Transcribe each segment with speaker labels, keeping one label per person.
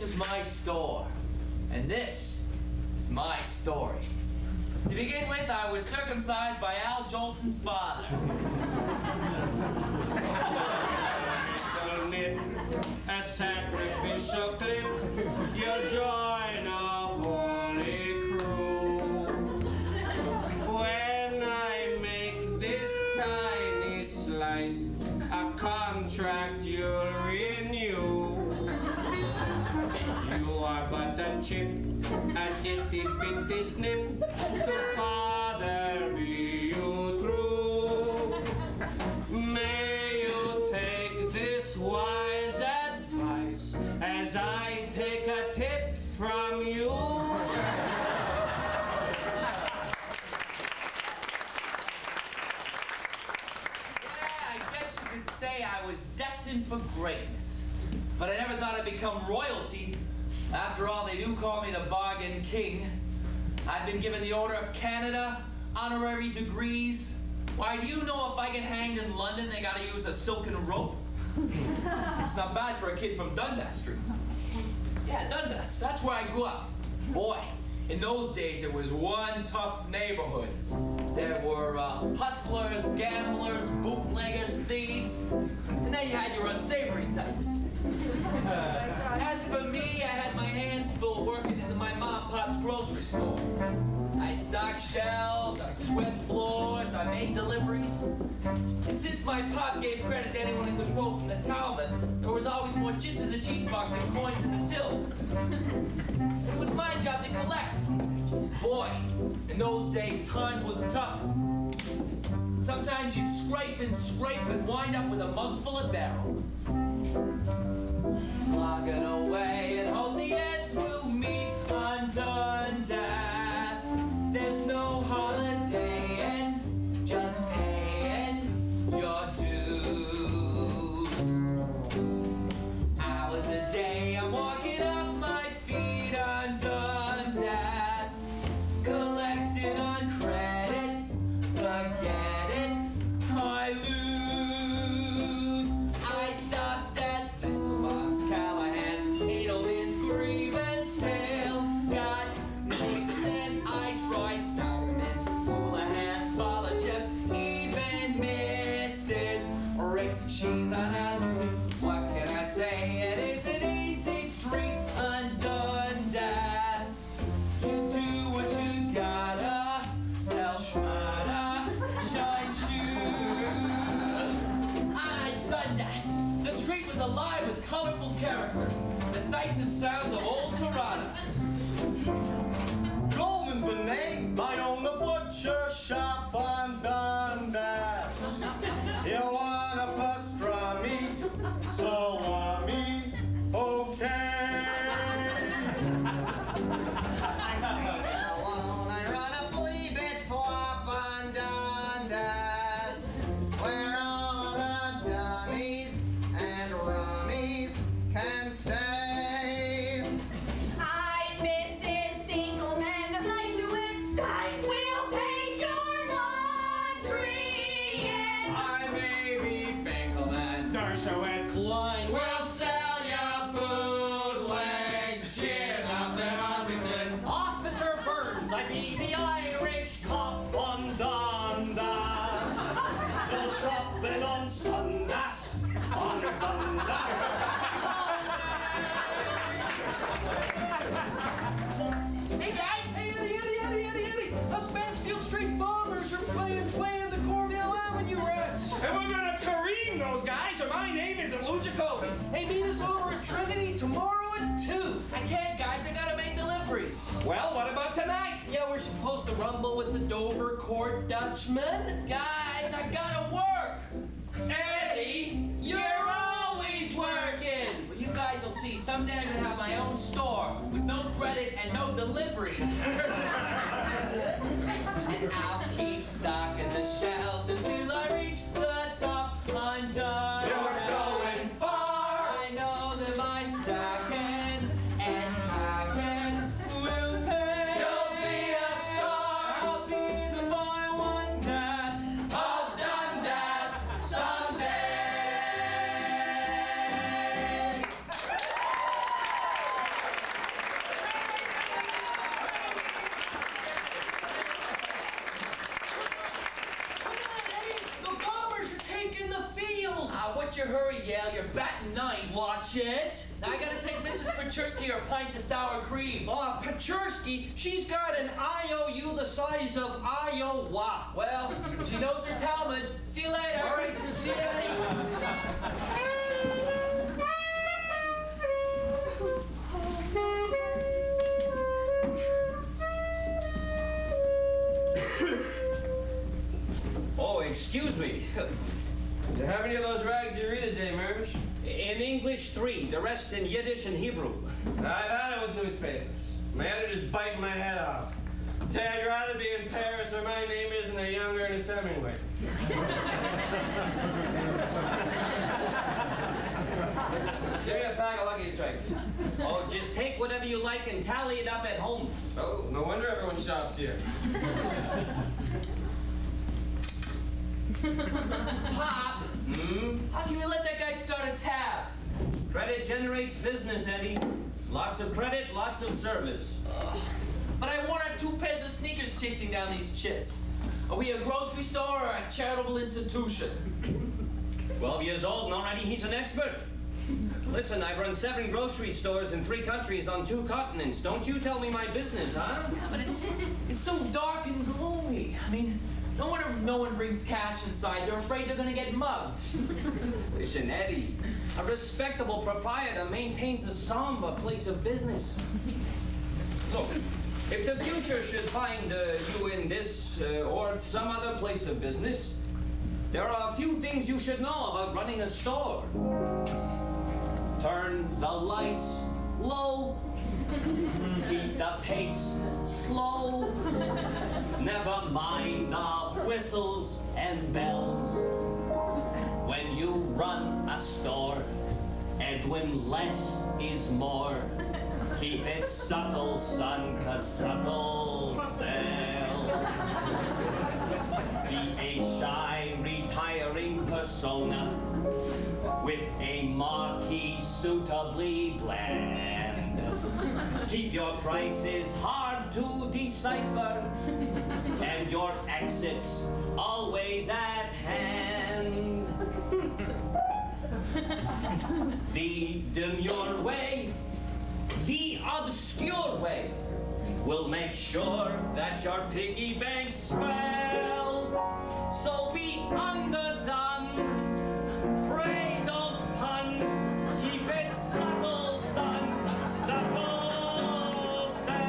Speaker 1: is my store, and this is my story. To begin with, I was circumcised by Al Jolson's father.
Speaker 2: A sacrificial clip, you'll join a holy crew. When I make this tiny slice, a contract you'll renew. You are but a chip, an itty-bitty snip, to father be you true. May you take this wise advice as I take a tip from you.
Speaker 1: I guess you could say I was destined for greatness. But I never thought I'd become royalty. After all, they do call me the Bargain King. I've been given the Order of Canada, honorary degrees. Why, do you know if I get hanged in London, they gotta use a silken rope? It's not bad for a kid from Dundas Street. Yeah, Dundas, that's where I grew up. Boy, in those days it was one tough neighborhood. There were hustlers, gamblers, bootleggers, thieves, and then you had your unsavory types. As for me, I had my hands full working in my mom and pop's grocery store. I stocked shelves, I swept floors, I made deliveries. And since my pop gave credit to anyone who could quote from the Talmud, there was always more chits in the cheese box and coins in the till. It was my job to collect. Boy, in those days, times was tough. Sometimes you'd scrape and wind up with a mug full of barrel. Slogging away and hope the ends will meet on Dundas. There's no holiday and just paying your dues. Hours a day I'm walking off my feet on Dundas, collecting on credit, forget it, I lose. I stopped at Box Callahan's, Edelman's, Grieve and Stale. Got mixed, then I tried Stouterman's, Houlihan's, Follow-Chest, even Mrs. Rick's. She's an Hazelton. What can I say? It is an easy street on Dundas. You do what you gotta, sell schmata, shine shoes. Dundas. The street was alive with colorful characters, the sights and sounds of old Toronto.
Speaker 3: Goldman's the name. I own the butcher shop on Dundas. You want a pastrami, salami, okay.
Speaker 4: I say alone, I run a flea bit flop on Dundas, where all the dummies and rummies can stay. I'm Mrs. Dinkelman. Stein will take your laundry.
Speaker 1: I'm Baby Finkelman.
Speaker 2: Dershowitz.
Speaker 1: Line will sell ya bootleg. Cheer up in Ossington.
Speaker 5: Officer Burns, I be the Irish cop on Dundas. No shopping on Sundas, on Dundas.
Speaker 6: Hey guys! Hey, Eddie! Us Mansfield Street Bombers are playing the Cornell Avenue Reds.
Speaker 2: And we're gonna careen those guys, or my name isn't Lucico.
Speaker 6: Hey, meet us over at Trinity tomorrow at 2.
Speaker 1: I can't, guys. I gotta make deliveries.
Speaker 2: Well, what about tonight?
Speaker 6: Yeah, we're supposed to rumble with the Dover Court Dutchman.
Speaker 1: Guys, I gotta work. Eddie, you're always working. Well, you guys will see. Someday I'm gonna have my own store with no credit and no deliveries. And I'll keep stocking the shelves until I reach the top on Dundas.
Speaker 2: You're going far.
Speaker 1: I know that my stacking and packing will pay.
Speaker 2: You'll be a star.
Speaker 1: I'll be the boy one dance
Speaker 2: Of Dundas someday.
Speaker 6: watch it.
Speaker 1: Now I gotta take Mrs. Petruski her pint of sour cream.
Speaker 6: Oh, Petruski, she's got an IOU the size of Iowa.
Speaker 1: Well, she knows her Talmud. See you later.
Speaker 6: All right, see you, Eddie.
Speaker 2: Oh, excuse me.
Speaker 7: You have any of those rags you read a day, Mirvish?
Speaker 2: In English 3, the rest in Yiddish and Hebrew.
Speaker 7: I've had it with newspapers. My editor's biting my head off. Tell you, I'd rather be in Paris where my name isn't a young Ernest Hemingway. Give me a pack of Lucky Strikes.
Speaker 2: Oh, just take whatever you like and tally it up at home.
Speaker 7: Oh, no wonder everyone shops here.
Speaker 1: Pop, how can you let that guy start a tab?
Speaker 2: Credit generates business, Eddie. Lots of credit, lots of service.
Speaker 1: But I wanted 2 pairs of sneakers chasing down these chits. Are we a grocery store or a charitable institution?
Speaker 2: 12 years old and already he's an expert. Listen, I've run 7 grocery stores in 3 countries on 2 continents. Don't you tell me my business, huh?
Speaker 1: But it's so dark and gloomy. I mean, no wonder no one brings cash inside. They're afraid they're gonna get mugged.
Speaker 2: Listen, Eddie, a respectable proprietor maintains a somber place of business. Look, if the future should find you in this or some other place of business, there are a few things you should know about running a store. Turn the lights low. Keep the pace slow. Never mind the whistles and bells. When you run a store, Edwin, less is more. Keep it subtle, son, 'cause subtle sells. Be a shy, retiring persona with a marquee suitably bland. Keep your prices hard to decipher and your exits always at hand. The demure way, the obscure way, will make sure that your piggy bank swells. So be underdone. Pray don't pun. Keep it subtle, son. Subtle sells.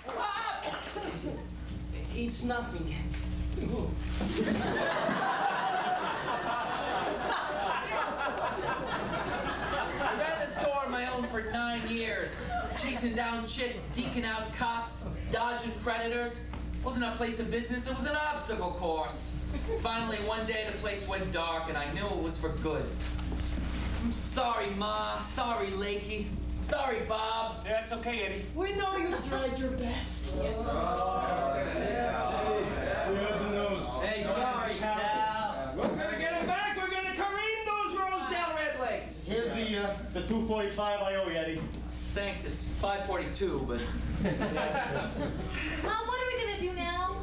Speaker 1: Pop!
Speaker 2: It's nothing.
Speaker 1: I ran the store on my own for 9 years. Chasing down chits, deking out cops, dodging creditors. It wasn't a place of business, it was an obstacle course. Finally, one day the place went dark and I knew it was for good. I'm sorry, Ma. Sorry, Lakey. Sorry, Bob.
Speaker 2: That's okay, Eddie.
Speaker 6: We know you tried your best.
Speaker 1: Yes, sir.
Speaker 3: Good news.
Speaker 4: Hey, sorry, pal.
Speaker 1: We're gonna get it back. We're gonna careen those roads down Red Lakes.
Speaker 3: Here's the 245 I owe you, Eddie.
Speaker 1: Thanks, it's 5:42, but...
Speaker 8: Mom, what are we gonna do now?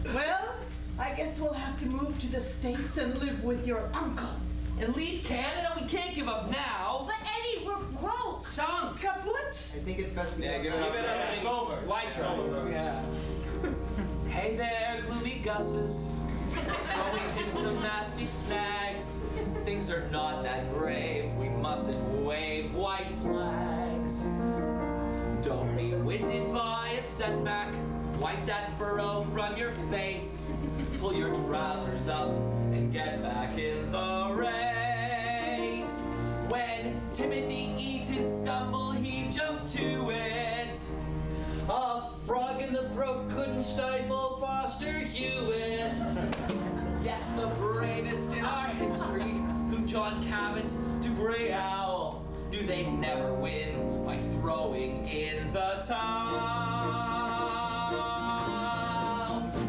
Speaker 9: Well, I guess we'll have to move to the States and live with your uncle.
Speaker 1: And leave Canada? We can't give up now.
Speaker 8: But Eddie, we're broke.
Speaker 2: Sunk.
Speaker 9: Kaput?
Speaker 4: I think it's best to
Speaker 2: Yeah,
Speaker 4: go.
Speaker 2: give it up.
Speaker 7: It's over.
Speaker 2: White trouble.
Speaker 7: Yeah.
Speaker 1: Hey there, gloomy gusses. So we hit some nasty snags. Things are not that grave. We mustn't wave white flags. Don't be winded by a setback. Wipe that furrow from your face. Pull your trousers up and get back in the race. When Timothy Eaton stumbled, he jumped to it.
Speaker 6: A frog in the throat couldn't stifle Foster Hewitt.
Speaker 1: Yes, the bravest in our history, from John Cabot to Grey Owl, knew they'd never win by throwing in the towel.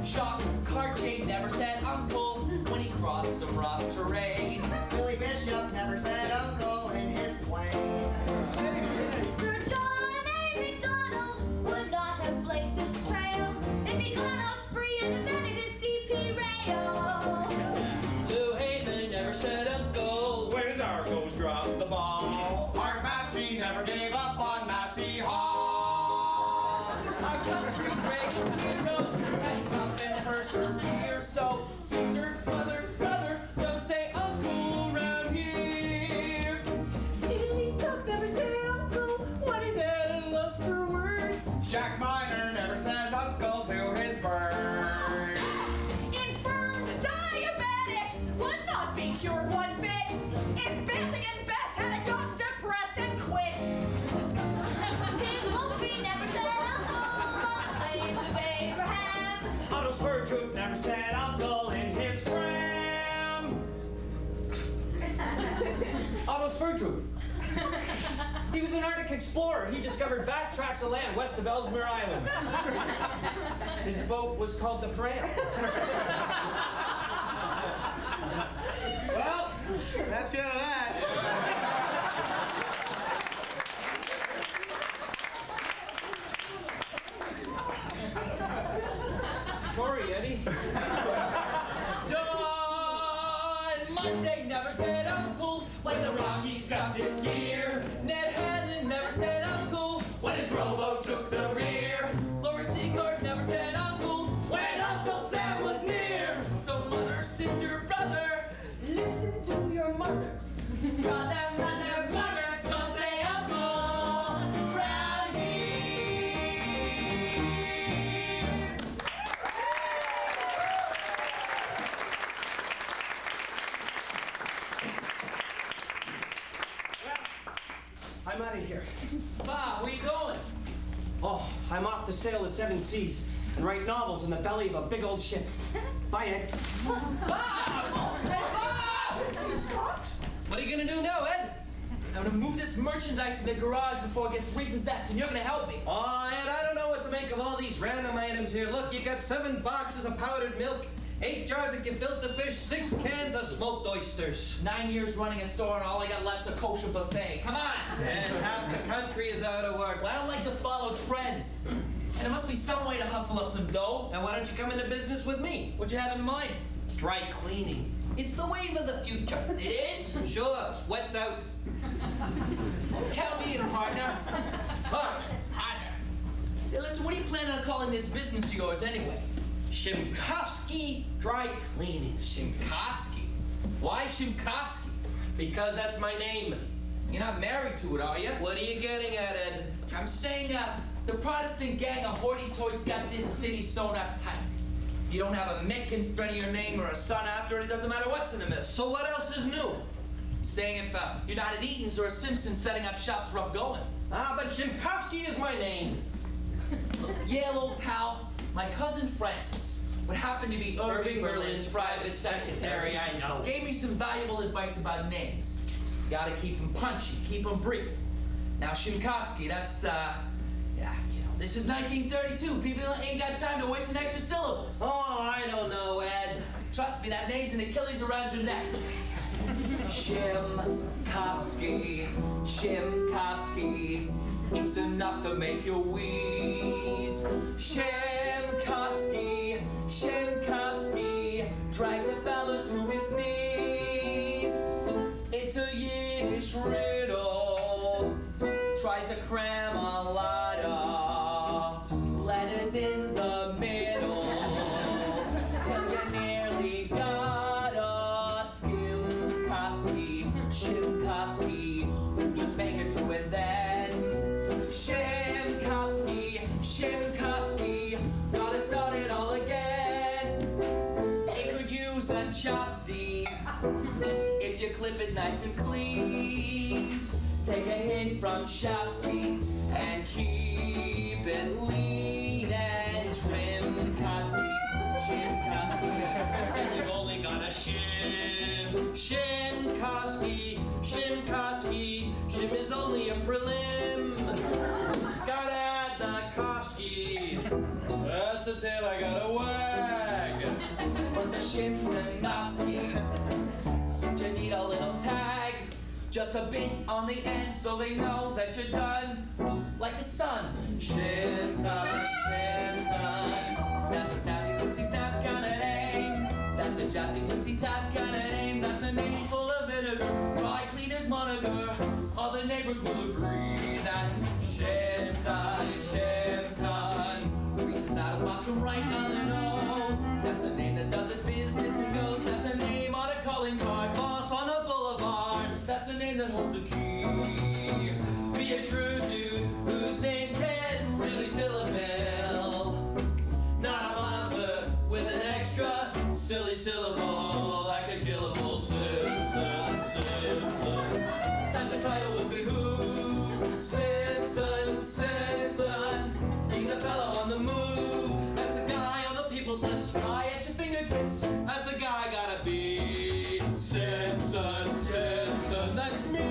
Speaker 1: Shock Cartier never said uncle when he crossed some rough terrain.
Speaker 4: Billy Bishop never said uncle in his plane.
Speaker 8: Sir John A. MacDonald would not have blazed his trail if he'd gone all spree and invented his
Speaker 5: Otto's fur troop. He was an Arctic explorer. He discovered vast tracts of land west of Ellesmere Island. His boat was called the Fram.
Speaker 3: Well, that's the end of that.
Speaker 5: Sorry, Eddie.
Speaker 1: Don Monday never said uncle when the Rocky scuffed his gear. Ned Hannon never said uncle when his rowboat took the rear. Laura Secord never said uncle when Uncle Sam was near. So mother, sister, brother, listen to your mother.
Speaker 8: Brother, mother, brother, don't say uncle round here.
Speaker 5: Well, I'm out of here.
Speaker 1: Bob, where you going?
Speaker 5: Oh, I'm off to sail the seven seas and write novels in the belly of a big old ship. Bye, Ed.
Speaker 1: Bob! Hey, Bob!
Speaker 6: What are you gonna do now, Ed?
Speaker 1: I'm gonna move this merchandise in the garage before it gets repossessed, and you're gonna help me.
Speaker 6: Oh, Ed, I don't know what to make of all these random items here. Look, you got 7 boxes of powdered milk, 8 jars of gefilte fish, 6 cans of smoked oysters.
Speaker 1: 9 years running a store, and all I got left's a kosher buffet. Come on!
Speaker 6: And half the country is out of work.
Speaker 1: Well, I don't like to follow trends. And there must be some way to hustle up some dough.
Speaker 6: Now, why don't you come into business with me?
Speaker 1: What'd you have in mind?
Speaker 6: Dry cleaning. It's the wave of the future.
Speaker 1: It is?
Speaker 6: Sure, wet's out.
Speaker 1: Count me in, partner.
Speaker 6: Partner.
Speaker 1: Partner. Hey, listen, what are you planning on calling this business of yours anyway?
Speaker 6: Shimkovsky Dry Cleaning.
Speaker 1: Shimkovsky. Why Shimkovsky?
Speaker 6: Because that's my name.
Speaker 1: You're not married to it, are you?
Speaker 6: What are you getting at, Ed?
Speaker 1: I'm saying the Protestant gang of hoity-toits got this city sewn up tight. If you don't have a Mick in front of your name or a son after it, it doesn't matter what's in the middle.
Speaker 6: So what else is new?
Speaker 1: I'm saying if you're not an Eaton's or a Simpson, setting up shop's rough going.
Speaker 6: Ah, but Shimkovsky is my name.
Speaker 1: Yeah, old pal, my cousin Francis, what happened to be Irving Berlin's private secretary,
Speaker 6: I know.
Speaker 1: gave me some valuable advice about names. Gotta keep them punchy, keep them brief. Now, Shimkovsky, that's, this is 1932. People ain't got time to waste an extra syllables.
Speaker 6: Oh, I don't know, Ed.
Speaker 1: Trust me, that name's an Achilles around your neck. Shimkovsky, Shimkovsky, it's enough to make you wheeze. Shimkovsky, Shimkovsky, drags a fella to his knees. It's a Yiddish riddle, tries to cram a lot of letters in the middle, till you nearly got a Shimkovsky, Shimkovsky, just make it through and then Shimkovsky, Shimkovsky, gotta start it all again. It could use a chopsy if you clip it nice and clean. Take a hint from Shopsy and keep it lean and trim. Kovsky, Shimkovsky,
Speaker 6: And you've only got a Shimkovsky, Shimkovsky, Shim is only a prelim. Gotta add the Kovsky. That's a tail I gotta wag.
Speaker 1: but the Shimkovsky seem to need a little tag. Just a bit on the end so they know that you're done. Like a sun. Shimson, Shimson. That's a snazzy tootsie snap kind of name. That's a jazzy tootsie tap kind of name. That's a name full of vinegar. Dry cleaner's moniker. Other neighbors will agree that Shimson, Shimson reaches out and walks them right on the nose. That's a name that does its business and goes. That's a name on a calling card.
Speaker 6: Boss on a boulevard.
Speaker 1: That's a name that holds a key. Be a shrewd dude whose name can really fill a bill.
Speaker 6: Not a monster with an extra silly syllable like a Gillable Simpson, Simpson. Such a title would behoove Simpson, Simpson. He's a fella on the move. That's a guy on the people's lips.
Speaker 1: Eye at your fingertips.
Speaker 6: That's a guy gotta be Simpson, Simpson. That's me.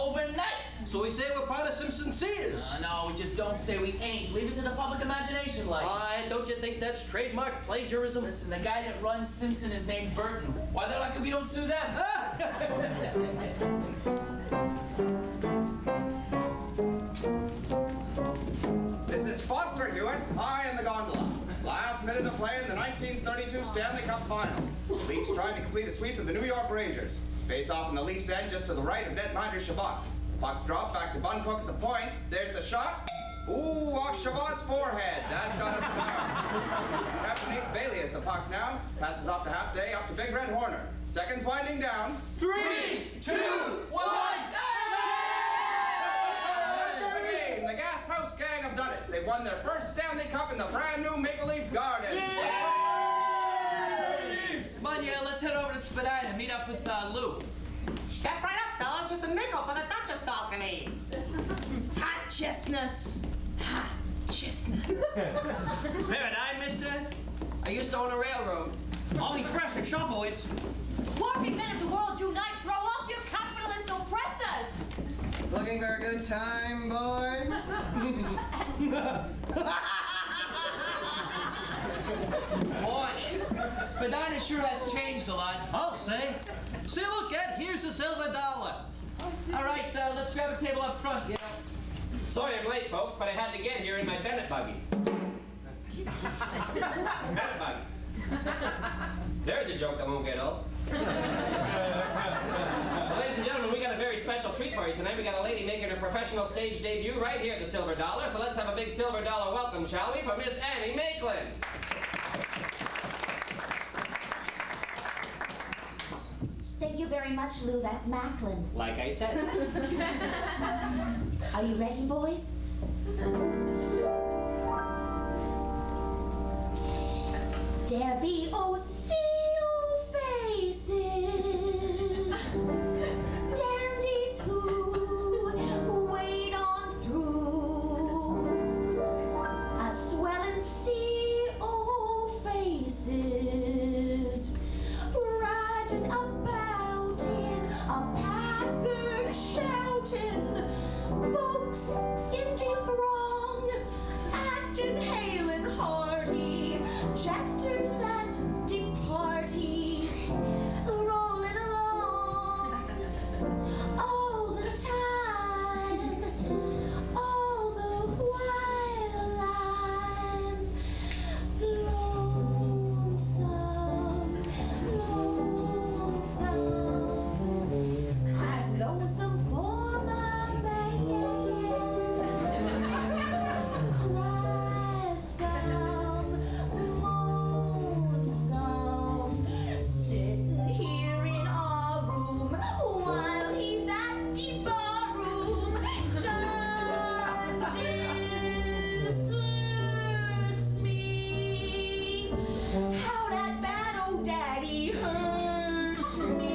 Speaker 1: overnight.
Speaker 6: So we say we're part of Simpson's Sears.
Speaker 1: No, we just don't say we ain't. Leave it to the public imagination, like.
Speaker 6: Don't you think that's trademark plagiarism?
Speaker 1: Listen, the guy that runs Simpson is named Burton. Why the lucky we don't sue them?
Speaker 10: This is Foster Hewitt, high in the gondola. Last minute of play in the 1932 Stanley Cup Finals. The Leafs trying to complete a sweep of the New York Rangers. Face off in the Leafs' end just to the right of netminder Shabbat. Puck's dropped back to Buncook at the point. There's the shot. Ooh, off Shabbat's forehead. That's got us star. Captain Ace Bailey has the puck now. Passes off to Half Day, up to Big Red Horner. Seconds winding down.
Speaker 6: 3, 2, 1.
Speaker 10: The Gas House Gang have done it. They've won their first Stanley Cup in the brand new Maple Leaf Garden.
Speaker 1: Come on, yeah, let's head over to Spadina and meet up with Lou.
Speaker 11: Step right up, fellas. Just a nickel for the Duchess balcony.
Speaker 9: Hot chestnuts. Hot chestnuts.
Speaker 7: Spare a dime, mister? I used to own a railroad. Always fresh and sharp, it's.
Speaker 8: Working men of the world unite, throw off your capitalist oppressors!
Speaker 4: Looking for a good time, boys?
Speaker 1: Boy, Spadina sure has changed a lot.
Speaker 6: I'll say. See, look, Ed, here's the silver dollar.
Speaker 1: All right, let's grab a table up front, you know.
Speaker 7: Sorry I'm late, folks, but I had to get here in my Bennett buggy. Bennett buggy. There's a joke that won't get old. Well, ladies and gentlemen, we got a very special treat for you tonight. We got a lady making her professional stage debut right here at the Silver Dollar. So let's have a big Silver Dollar welcome, shall we, for Miss Annie Maitland.
Speaker 12: Thank you very much, Lou. That's Macklin.
Speaker 7: Like I said.
Speaker 12: Are you ready, boys? There be seal faces, dandies who wade on through a swelling sea of faces, riding about in a Packard shouting, folks in throng, acting hale and hearty, jesters at departy, rolling along all the time, all the while I'm lonesome, lonesome, as lonesome for my man. Cries some lonesome, sitting here in our room while he's at the barroom. Done deserts me. How that bad old daddy hurts me.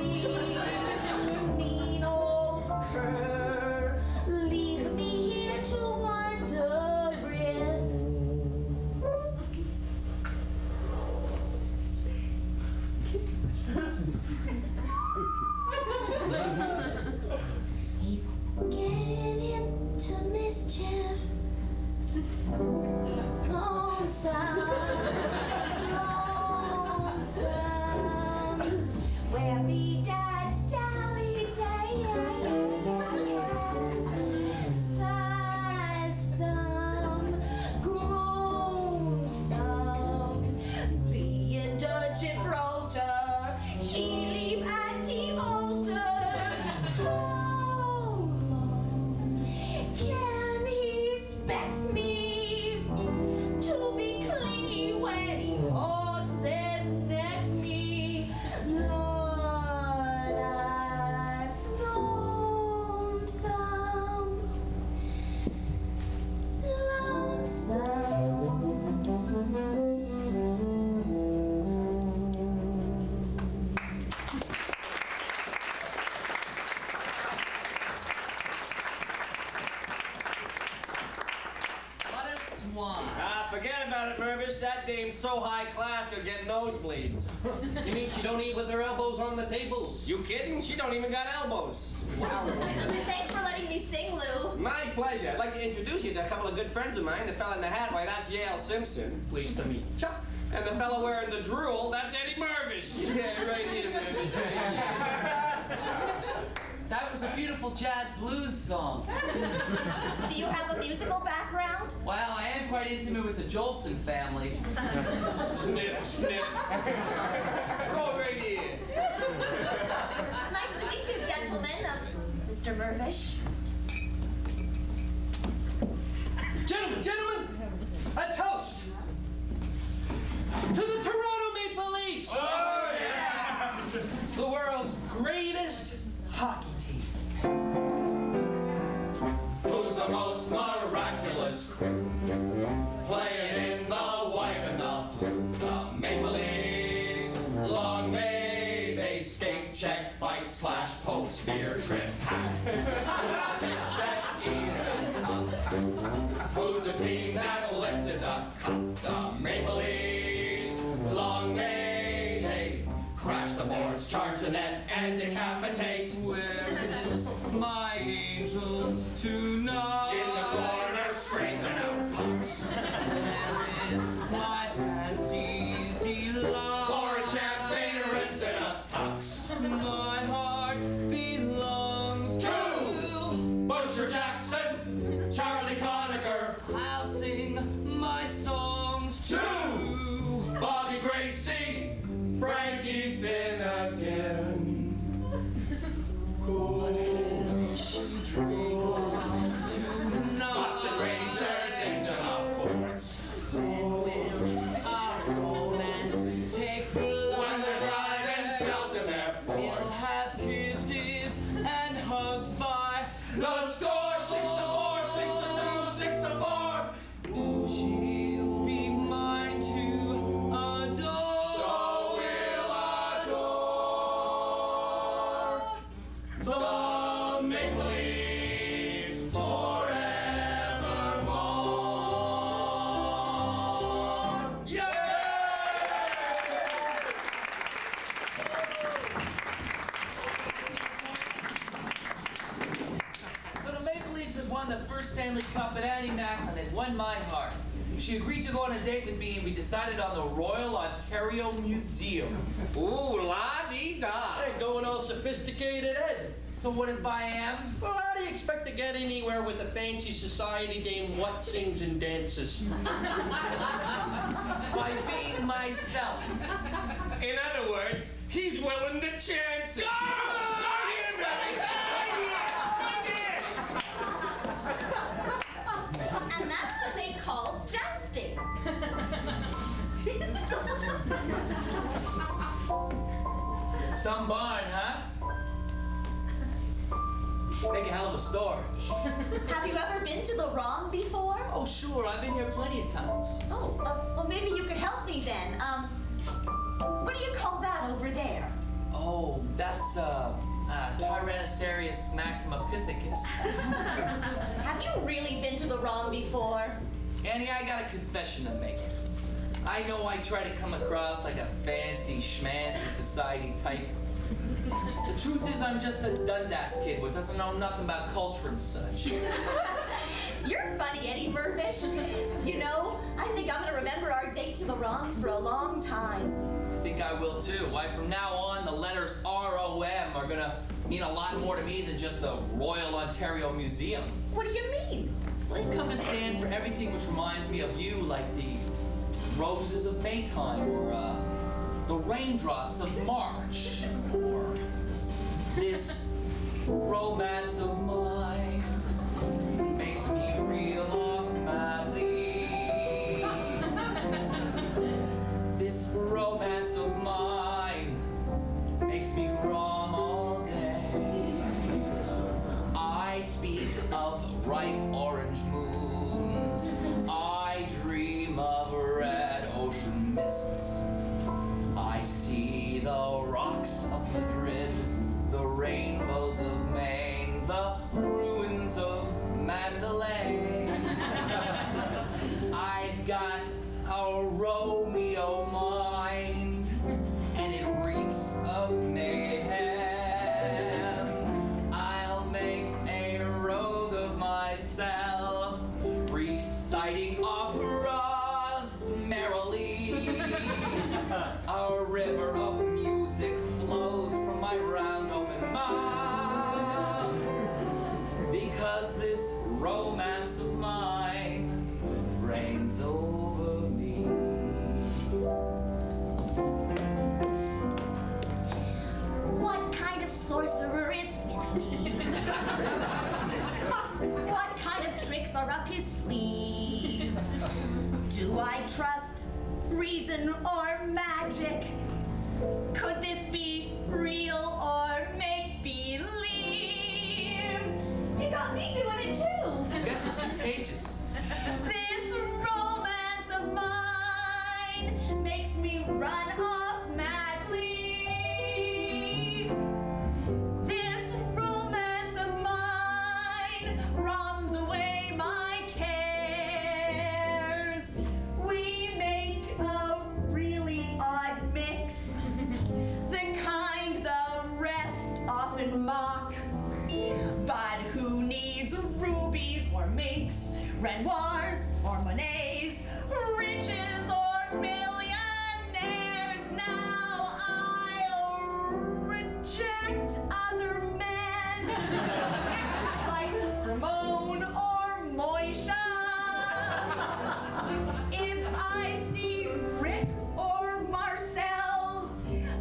Speaker 12: Mean old cur, leave me here to wonder if he's getting into mischief. Lonesome, lonesome, where be that dally day. Sigh some, groan some, be a Dutch Gibraltar, he leave at the altar. How long can he expect me to be clingy when he horses neck me? Lord, I've known some
Speaker 1: What a swan.
Speaker 7: Forget about it, Mirvish. That dame's so high class you'll get nosebleeds.
Speaker 6: You mean she don't eat with her elbows on the tables?
Speaker 7: You kidding? She don't even got elbows.
Speaker 12: Thanks for
Speaker 7: to introduce you to a couple of good friends of mine. The fella in the hat, why, that's Yale Simpson.
Speaker 6: Pleased to meet you.
Speaker 7: And the fellow wearing the drool, that's Eddie Mirvish.
Speaker 6: Yeah, right here, Mirvish.
Speaker 1: That was a beautiful jazz blues song.
Speaker 12: Do you have a musical background?
Speaker 1: Well, I am quite intimate with the Jolson family.
Speaker 2: Snip, snip.
Speaker 10: Go right here.
Speaker 12: It's nice to meet you, gentlemen. Mr. Mirvish.
Speaker 6: Gentlemen, a toast to the Toronto Maple Leafs.
Speaker 10: Oh, yeah.
Speaker 6: The world's greatest hockey team. Who's the most miraculous crew? Playing in the white and the blue. The Maple Leafs, long may they skate, check, fight, slash, poke, spear, trip, hack. Six that's even up. Who's the team that lifted the cup? The Maple Leafs, long may they crash the boards, charge the net, and decapitate.
Speaker 1: Where is my angel tonight?
Speaker 6: In the corner, scraping out pucks.
Speaker 1: Where is my fancy's delight?
Speaker 6: For a champagne rinse in a tux.
Speaker 1: My heart belongs to
Speaker 6: Busher Jackson, Charlie Conacher,
Speaker 1: I'll sing my songs
Speaker 6: to
Speaker 1: to
Speaker 6: Bobby Gracie, Frankie Finnegan. Boston Rangers into the boards.
Speaker 1: When will our romance take flight?
Speaker 6: When they're driving south in their
Speaker 1: We'll
Speaker 6: Fords.
Speaker 1: have kisses and hugs by
Speaker 6: The score 6-4, 6-2, 6-4.
Speaker 1: she'll be mine to adore.
Speaker 6: So we'll adore the Maple Leafs forevermore.
Speaker 7: Yeah!
Speaker 1: So the Maple Leafs had won the first Stanley Cup, and Annie Macklin had won my heart. She agreed to go on a date with me, and we decided on the Royal Ontario Museum.
Speaker 7: Ooh, la-dee-da.
Speaker 6: Hey, going all sophisticated, Ed.
Speaker 1: So what if I am?
Speaker 6: Well, how do you expect to get anywhere with a fancy society named What Sings and Dances?
Speaker 1: By being myself.
Speaker 7: In other words, he's willing to chance it.
Speaker 12: And that's what they call jousting.
Speaker 1: Some barn, huh? Make a hell of a store.
Speaker 12: Have you ever been to the ROM before?
Speaker 1: Oh, sure, I've been here plenty of times.
Speaker 12: Oh, well, maybe you could help me then. What do you call that over there?
Speaker 1: Oh, that's, Tyrannosaurus maximopithecus.
Speaker 12: Have you really been to the ROM before?
Speaker 1: Annie, I got a confession to make. I know I try to come across like a fancy schmancy society type. The truth is I'm just a Dundas kid who doesn't know nothing about culture and such.
Speaker 12: You're funny, Eddie Mirvish. You know, I think I'm gonna remember our date to the ROM for a long time.
Speaker 1: I think I will too. Why, from now on, the letters R-O-M are gonna mean a lot more to me than just the Royal Ontario Museum.
Speaker 12: What do you mean?
Speaker 1: Well, they've come to stand for everything which reminds me of you, like the roses of Maytime, or the raindrops of March, or this romance of mine makes me reel off madly. This romance of mine makes me rom all day. I speak of ripe orange moons. I dream of red ocean mists. I see the rocks of Madrid, the rainbows of Maine, the ruins of Mandalay. I've got a Romeo mind, and it reeks of mayhem. I'll make a rogue of myself. because this romance of mine reigns over me.
Speaker 12: What kind of sorcerer is with me? What kind of tricks are up his sleeve? Do I trust reason or magic? Could this be real or make-believe? He got me doing it too.
Speaker 1: I guess it's contagious.
Speaker 12: This romance of mine makes me run off madly. This romance of mine roms away my cares. We make a really odd mix, the kind the rest often mock. But who needs rubies or minks, Renoirs or Monets, riches or millionaires? Now I'll reject other men like Ramon or Moisha. If I see Rick or Marcel,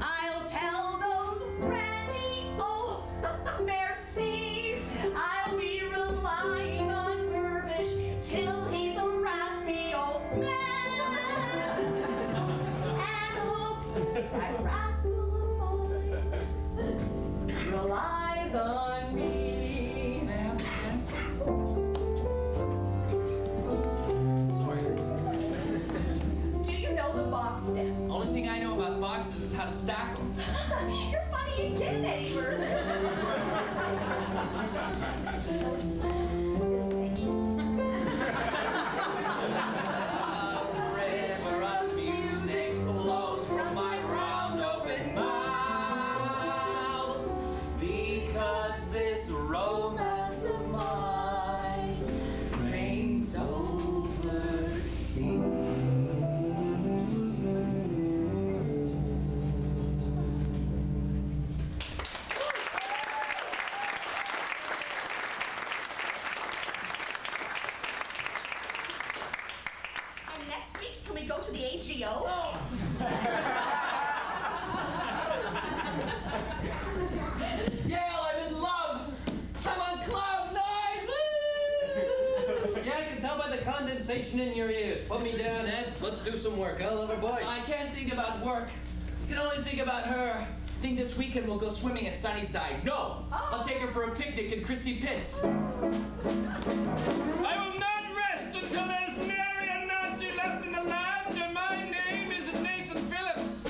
Speaker 12: I'll tell those grandiose merci. I'll be relying on Mirvish till he's a raspy old man, and hope that rascal of mine relies on me.
Speaker 1: Sorry.
Speaker 12: Do you know the box step?
Speaker 1: Only thing I know about boxes is how to stack them.
Speaker 12: You're funny again, Eddie Mirvish.
Speaker 1: A river of music flows from my round open mouth, because this romance of mine reigns over me.
Speaker 12: And next week, can we go to the AGO?
Speaker 1: Yale, I'm in love! I'm on cloud nine! Woo!
Speaker 6: Yeah, I can tell by the condensation in your ears. Put me down, Ed. Let's do some work. I love her boy.
Speaker 1: I can't think about work. I can only think about her. Think this weekend we'll go swimming at Sunnyside. No! I'll take her for a picnic in Christie Pitts.
Speaker 2: I will not rest until there's nary a Nazi left in the land, and my name is Nathan Phillips.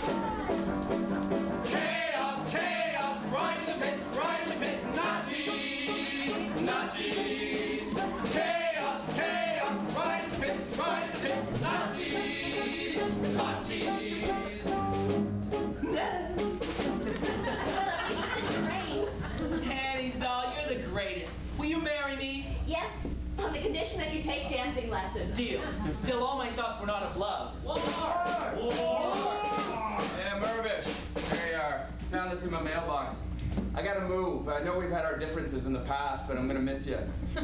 Speaker 2: Chaos, chaos, right in the pits, Nazis, Nazis. Chaos, chaos, right in the pits, Nazis, Nazis.
Speaker 1: Annie doll, you're the greatest. Will you marry me?
Speaker 12: Yes, on the condition that you take dancing lessons.
Speaker 1: Deal. Still, all my thoughts were not of love.
Speaker 10: Yeah, Mirvish. Here you are. Found this in my mailbox. I gotta move. I know we've had our differences in the past, but I'm gonna miss you.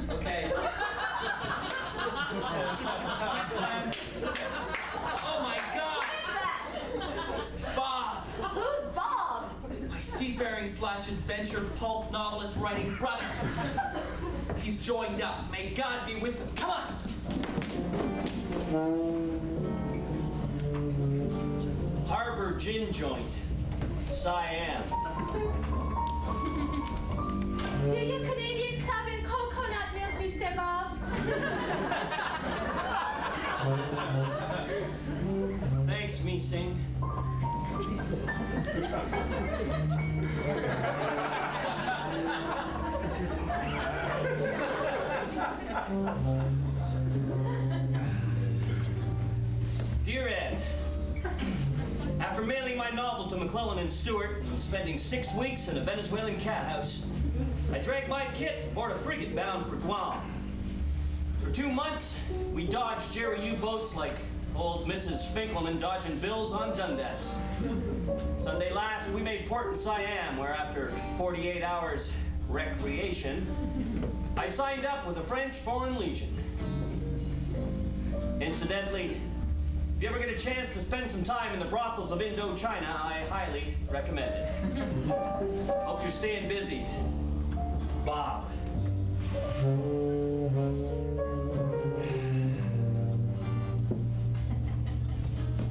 Speaker 1: Okay. Thanks, Glenn. Oh my God!
Speaker 12: What is that?
Speaker 1: It's Bob.
Speaker 12: Who's Bob?
Speaker 1: My seafaring/adventure pulp novelist writing brother. He's joined up. May God be with him. Come on!
Speaker 5: Harbor Gin Joint, Siam.
Speaker 8: Your Canadian Club and coconut milk, Mr. Bob.
Speaker 5: Thanks, me sing. Dear Ed, after mailing my novel to McClellan and Stewart and spending 6 weeks in a Venezuelan cat house, I dragged my kit aboard a frigate bound for Guam. For 2 months, we dodged Jerry U-boats like old Mrs. Finkelman dodging bills on Dundas. Sunday last, we made port in Siam, where after 48 hours recreation, I signed up with the French Foreign Legion. Incidentally, if you ever get a chance to spend some time in the brothels of Indochina, I highly recommend it. Hope you're staying busy. Bob.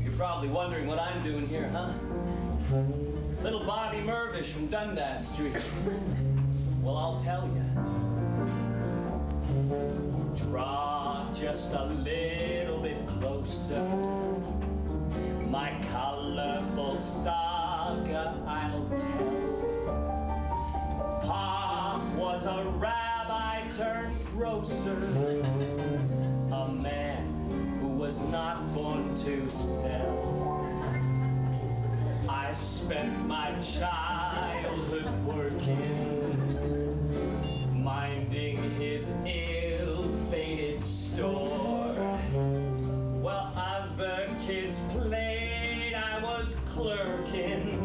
Speaker 5: You're probably wondering what I'm doing here, huh? Little Bobby Mirvish from Dundas Street. Well, I'll tell you. Draw just a little bit closer. My colorful saga I'll tell. Pop was a rabbi turned grocer, a man who was not born to sell. I spent my childhood working, minding his ill-fated store. While other kids played, I was clerking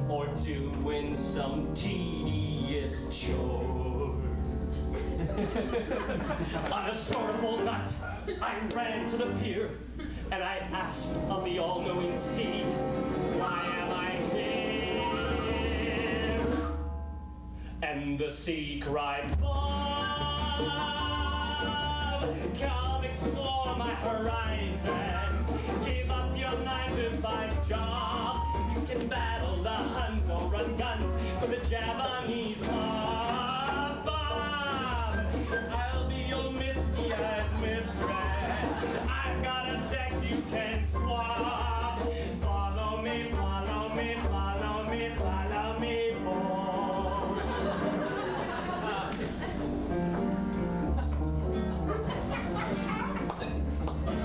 Speaker 5: or doing some tedious chore. On a sorrowful night, I ran to the pier and I asked of the all-knowing sea, why am I here? And the sea cried, Bob, come explore my horizons. Give up your 9-to-5 job. You can battle the Huns or run guns for the Japanese mob. Bob, I'll be your misty-eyed mistress. I've got a deck you can swap. Follow me, follow me, follow me, follow me, Bob.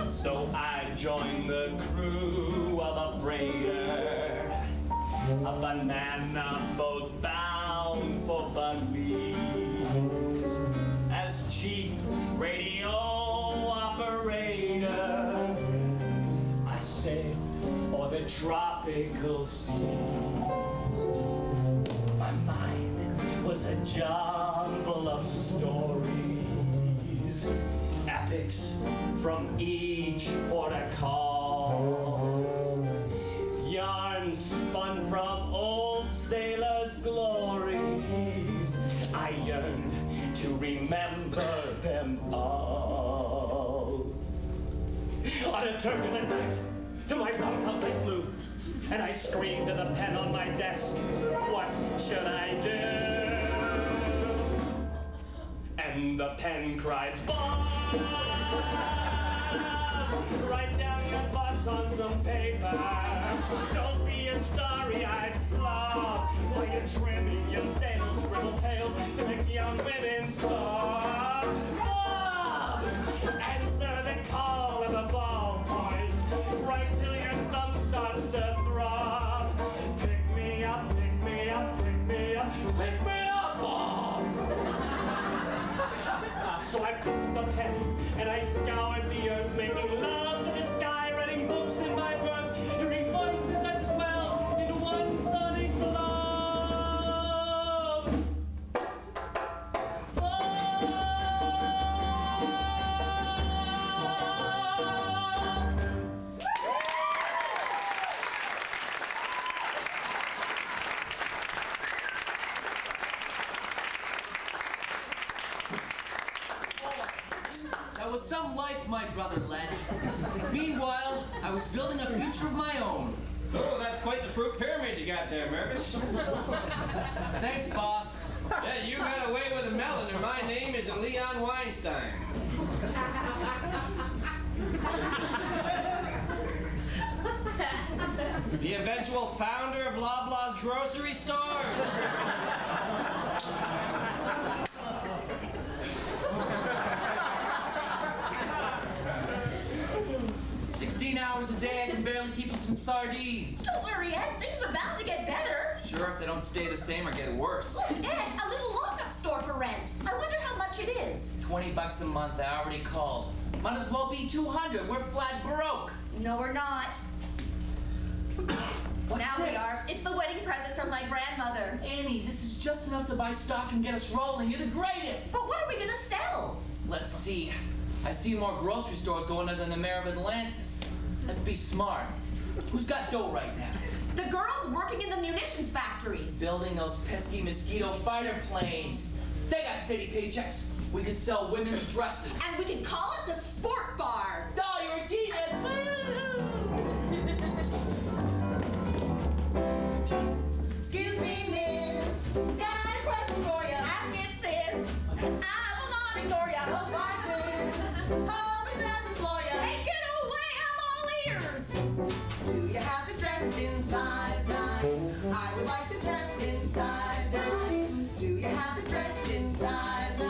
Speaker 5: So I joined the crew of a freighter, a banana boat bound for Belize. As chief radio operator, I sailed o'er the tropical seas. My mind was a jumble of stories, epics from each port of call, yarns spun from old sailors' glories. I yearned to remember them all. On a turbulent night, to my bunkhouse I flew, and I screamed to the pen on my desk, what should I do? And the pen cried, Bob! Write down your thoughts on some paper. Don't be a starry-eyed slob while you're trimming your sailors' scribble tails to make young women sob. Bob! Answer the call of the ballpoint. Right till your thumb starts to throb. Pick me up, pick me up, pick me up, pick me up, Bob! So I picked the pen and I scoured the earth, making love to the sky, writing books in my berth, hearing voices that swell in one sonic flow.
Speaker 1: That was some life my brother led. Meanwhile, I was building a future of my own.
Speaker 7: Oh, that's quite the fruit pyramid you got there, Mirvish.
Speaker 1: Thanks, boss.
Speaker 7: Yeah, you got away with a melon, and my name isn't Leon Weinstein. The eventual founder of Loblaws grocery stores.
Speaker 1: 16 hours a day, I can barely keep us in sardines.
Speaker 12: Don't worry, Ed. Things are bound to get better.
Speaker 1: Sure, if they don't stay the same or get worse.
Speaker 12: Look, Ed, a little lockup store for rent. I wonder how much it is.
Speaker 1: $20 a month, I already called. Might as well be 200. We're flat broke.
Speaker 12: No, we're not. Now we are. It's the wedding present from my grandmother.
Speaker 1: Annie, this is just enough to buy stock and get us rolling. You're the greatest.
Speaker 12: But what are we gonna sell?
Speaker 1: Let's see. I see more grocery stores going under than the mayor of Atlantis. Let's be smart. Who's got dough right now?
Speaker 12: The girls working in the munitions factories.
Speaker 1: Building those pesky mosquito fighter planes. They got steady paychecks. We could sell women's dresses.
Speaker 12: And we could call it the Sport Bar.
Speaker 1: Oh, you're a genius!
Speaker 4: Excuse me, miss. Got a question for you.
Speaker 12: Ask it, sis. I will not ignore ya.
Speaker 4: Looks like this. Hope it doesn't floor you.
Speaker 12: Take it away, I'm all ears.
Speaker 4: Do you have this dress in size 9? I would like this dress in size 9. Do you have this dress in size 9?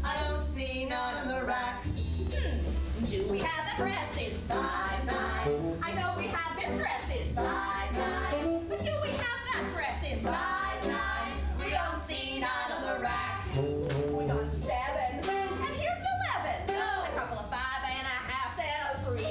Speaker 4: I don't see none on the rack.
Speaker 12: Do we have the dress in size 9? I know we have this dress in size 9. But do we have that dress in size 9? We don't see none on the rack. We got the 7. And here's an 11. A couple of 5 and a half and a 3.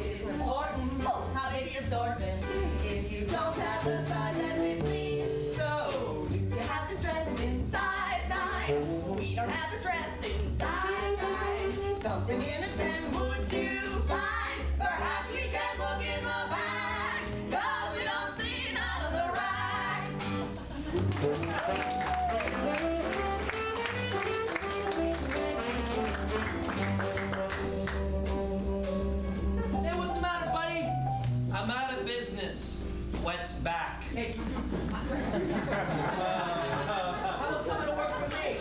Speaker 4: It isn't important how big the assortment if you don't have the size that fits me. So, do you have this dress in
Speaker 12: Size 9. We don't have this dress in size 9.
Speaker 4: something in a 10
Speaker 12: Would do fine. Perhaps we can look in the back. 'Cause we don't see none of the rack.
Speaker 1: Hey, what's the matter, buddy?
Speaker 6: I'm out of business. Wet's back.
Speaker 1: Hey. How about coming to work for me?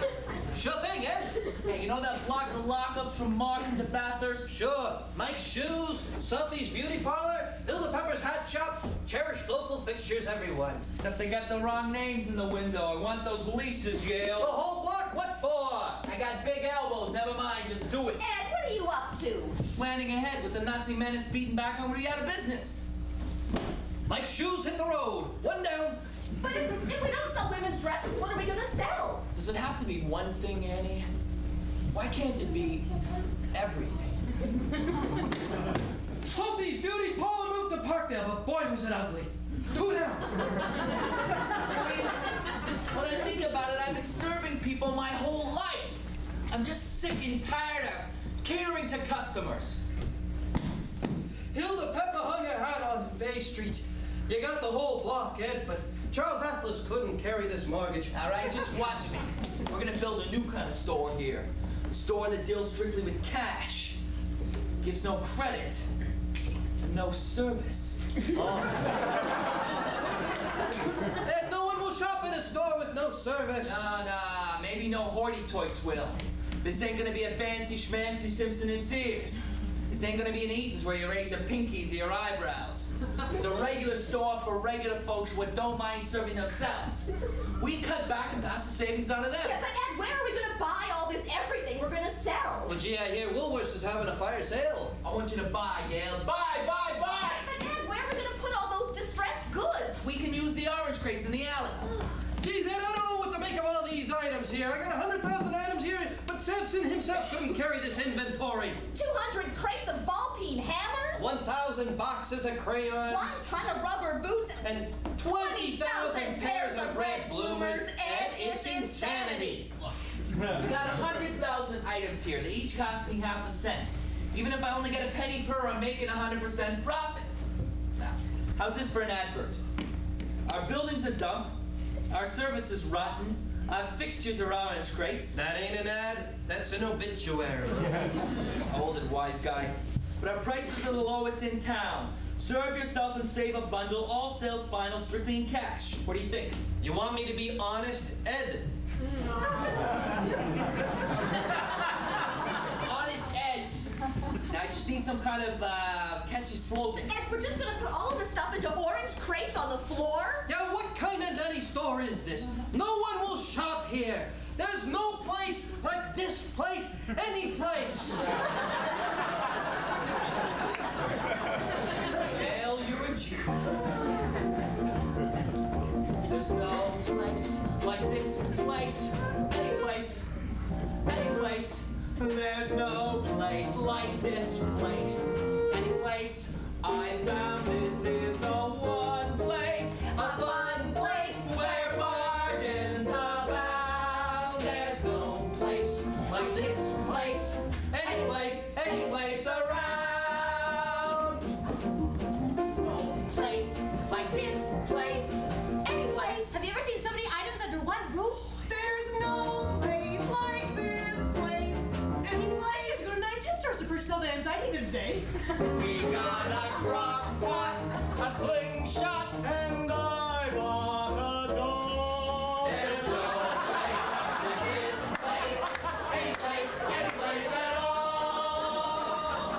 Speaker 6: Sure thing, Ed.
Speaker 1: Hey, you know that block of lockups from Martin to Bathurst?
Speaker 6: Sure. Mike's Shoes, Sophie's Beauty Parlor, Hilda Pepper's Hat Shop, cherished local fixtures, everyone.
Speaker 1: Except they got the wrong names in the window. I want those leases,
Speaker 6: The
Speaker 1: Yale.
Speaker 6: whole block? What for?
Speaker 1: I got big elbows. Never mind. Just do it.
Speaker 12: Ed, what are you up to?
Speaker 1: Planning ahead with the Nazi menace beaten back already out of business.
Speaker 6: Mike's Shoes hit the road. One down.
Speaker 12: But if we don't sell women's dresses, what are we gonna sell?
Speaker 1: Does it have to be one thing, Annie? Why can't it be everything?
Speaker 6: Sophie's Beauty Parlor moved to Parkdale, but boy was it ugly. 2 down.
Speaker 1: When I think about it, I've been serving people my whole life. I'm just sick and tired of catering to customers.
Speaker 6: Hilda Pepper hung her hat on Bay Street. You got the whole block, Ed, but Charles Atlas couldn't carry this mortgage.
Speaker 1: All right, just watch me. We're gonna build a new kind of store here. A store that deals strictly with cash, gives no credit, and no service.
Speaker 6: Ed, no one will shop in a store with no service.
Speaker 1: Nah, maybe no hoity-toits will. This ain't gonna be a fancy schmancy Simpson and Sears. This ain't gonna be an Eaton's where you raise your pinkies or your eyebrows. It's a regular store for regular folks who don't mind serving themselves. We cut back and pass the savings on to them.
Speaker 12: Yeah, but Ed, where are we gonna buy all this everything we're gonna sell?
Speaker 6: Well, gee, I hear Woolworths is having a fire sale.
Speaker 1: I want you to buy, Yale. Buy!
Speaker 12: But Ed, where are we gonna put all those distressed goods?
Speaker 1: We can use the orange crates in the alley.
Speaker 6: Geez, Ed, I don't know what to make of all these items here. I got 100,000 items here, but Simpson himself couldn't carry this inventory.
Speaker 12: 200 crates of ball-peen hammers?
Speaker 6: 1,000 boxes of crayons.
Speaker 12: 1 ton of rubber boots?
Speaker 6: And 20,000 pairs of red bloomers. Ed, it's insanity.
Speaker 1: We got 100,000 items here. They each cost me half a cent. Even if I only get a penny per, I'm making 100% profit. Now, how's this for an advert? Our building's a dump. Our service is rotten. Our fixtures are orange crates.
Speaker 6: That ain't an ad. That's an obituary.
Speaker 1: Old and wise guy. But our prices are the lowest in town. Serve yourself and save a bundle. All sales final, strictly in cash. What do you think?
Speaker 6: You want me to be honest, Ed?
Speaker 1: Honest Eds. Now I just need some kind of catchy slogan.
Speaker 12: Ed, we're just gonna put all of this stuff into orange crates on the floor?
Speaker 6: Yeah, what kind of nutty store is this? No one will shop here. There's no place like this place, any place.
Speaker 1: Hell, you're a genius. There's no place like this place, any place, any place. There's no place like this place, any place. I found this is the one place.
Speaker 9: rain today.
Speaker 5: We got a crock pot, a slingshot,
Speaker 6: And I want a dog.
Speaker 1: There's no place like this place, any place at all.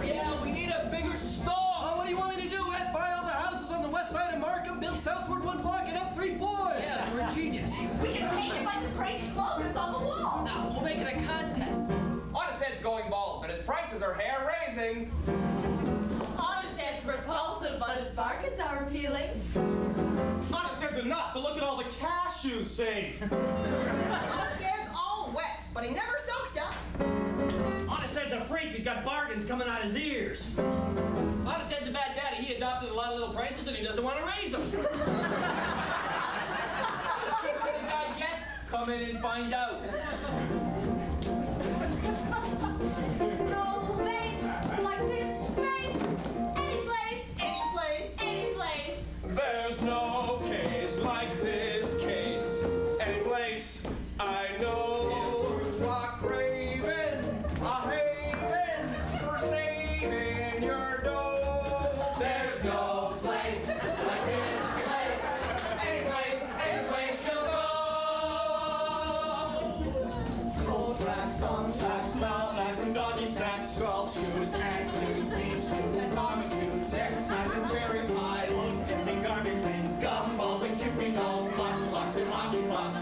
Speaker 1: Yeah, we need a bigger store.
Speaker 6: Oh, what do you want me to do, Ed? Buy all the houses on the west side of Markham, build southward one block, and up 3 floors?
Speaker 1: Yeah, you're a genius.
Speaker 4: We can paint a bunch of crazy slogans on the wall.
Speaker 1: Now, we'll make it a contest.
Speaker 10: Honest Ed's going bald, but his prices are hair-raising.
Speaker 8: Honest Ed's repulsive, but his bargains are appealing.
Speaker 3: Honest Ed's a nut, but look at all the cash you save.
Speaker 4: Honest Ed's all wet, but he never soaks ya.
Speaker 5: Honest Ed's a freak. He's got bargains coming out his ears. Honest Ed's a bad daddy. He adopted a lot of little prices and he doesn't want to raise them.
Speaker 1: What did the guy get? Come in and find out.
Speaker 8: There's no face like this face. Any place.
Speaker 9: Any place.
Speaker 8: Any place.
Speaker 2: There's no case like this case. Any place I know.
Speaker 10: Rock Raven, a haven for saving your dough.
Speaker 1: There's no place like this place. Any place you'll go.
Speaker 6: Cold tracks, thumb tracks, smell bags, and doggy snacks.
Speaker 1: Sculpt shoes and shoes, beef stews and barbecues.
Speaker 6: Neckties and cherry pies, pins and garbage bins, gumballs and Cupid dolls, blocks and hockey pucks.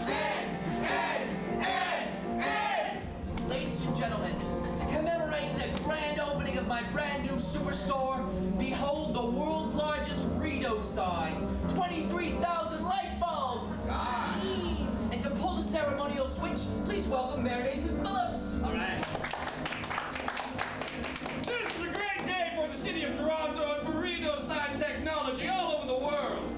Speaker 1: Ladies and gentlemen, to commemorate the grand opening of my brand new superstore, behold the world's largest Rito sign, 23,000 light bulbs. And to pull the ceremonial switch, please welcome Mayor Nathan Phillips.
Speaker 5: All right. This is a great day for the city of Toronto and for Rito sign technology all over the world.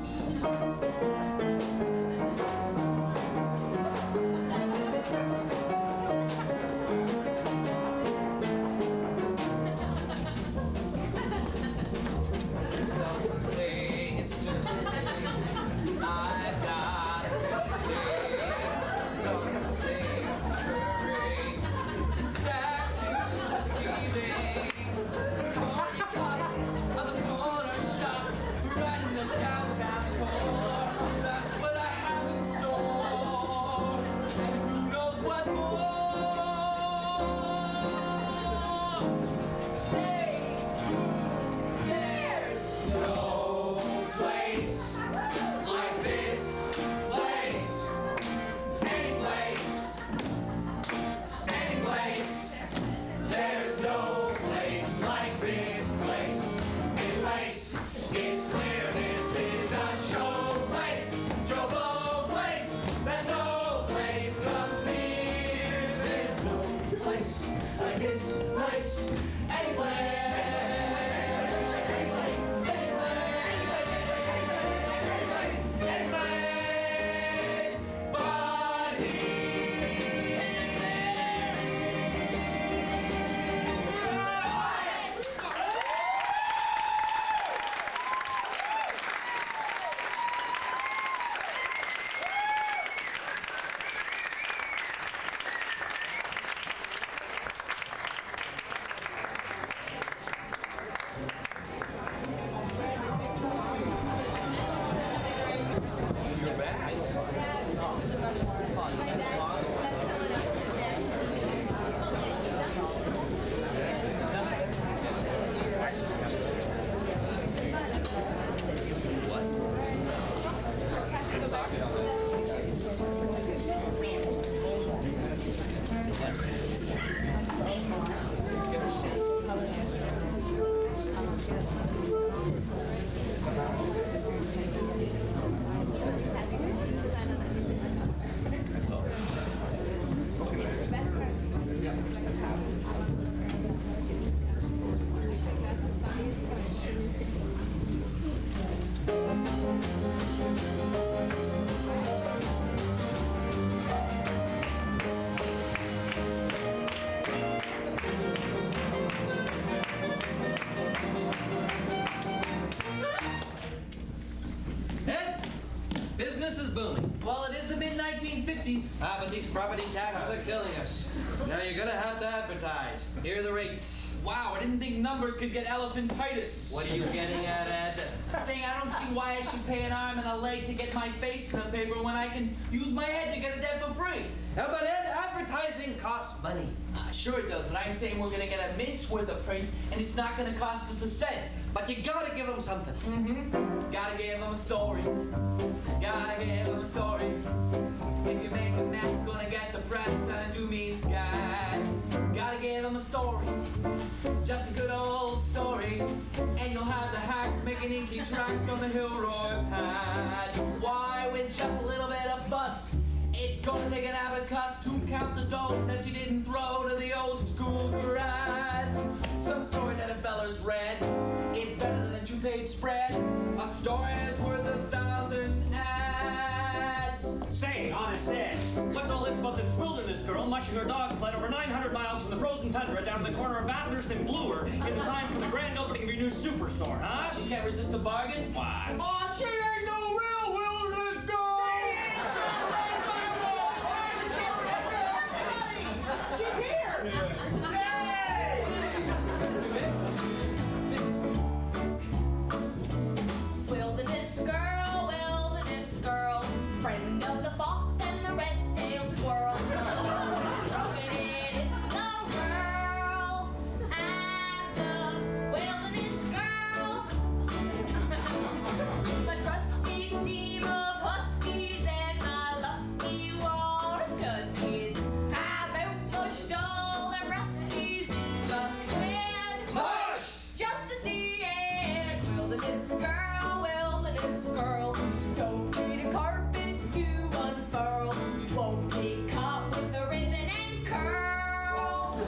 Speaker 1: Something is stirring. I've got a feeling. Something's occurring. Stacked to the ceiling. Coffee cup of the corner shop. Right in the downtown core. That's what I have in store. And who knows what more? Say, there's no place like this place. Any place. Any place. There's no place like this place. Any place. It's clear this is a show place. Joe Blow place. That no place comes near. There's no place like this place. Any place. 1950s.
Speaker 6: Ah, but these property taxes are killing us. Now you're gonna have to advertise. Here are the rates.
Speaker 1: Wow, I didn't think numbers could get elephantitis.
Speaker 6: What are you getting at, Ed?
Speaker 1: Saying I don't see why I should pay an arm and a leg to get my face in the paper when I can use my head to get it there for free.
Speaker 6: How about Ed? Advertising costs money.
Speaker 1: Sure it does, but I'm saying we're gonna get a mint's worth of print and it's not gonna cost us a cent.
Speaker 6: But you gotta give them something.
Speaker 1: Gotta give them a story. Gotta give them a story. If you make a mess, gonna get the press and do mean scat. Gotta give them a story. Just a good old story. And you'll have the hacks making inky tracks on the Hilroy pad. Why, with just a little bit of fuss, it's gonna take an abacus to count the dough that you didn't throw to the old school grads. Some story that a feller's read, it's better than a 2-page spread. A story is worth 1,000 ads.
Speaker 5: Say, honest Ed, what's all this about this wilderness girl mushing her dog sled over 900 miles from the frozen tundra down to the corner of Bathurst and Bloor in the time for the grand opening of your new superstore, huh?
Speaker 1: She can't resist a bargain?
Speaker 5: What?
Speaker 3: Oh, she ain't no real wilderness girl!
Speaker 4: She's here!
Speaker 8: Wilderness girl, friend of the fox and the red-tailed squirrel. Broken it in the world. I'm the wilderness girl. My trusty team of huskies and my lucky wars, 'cause he's about mushed all them ruskies. Just win, just to see it. Wilderness girl, don't need a carpet to unfurl. Won't be caught with the ribbon and curl.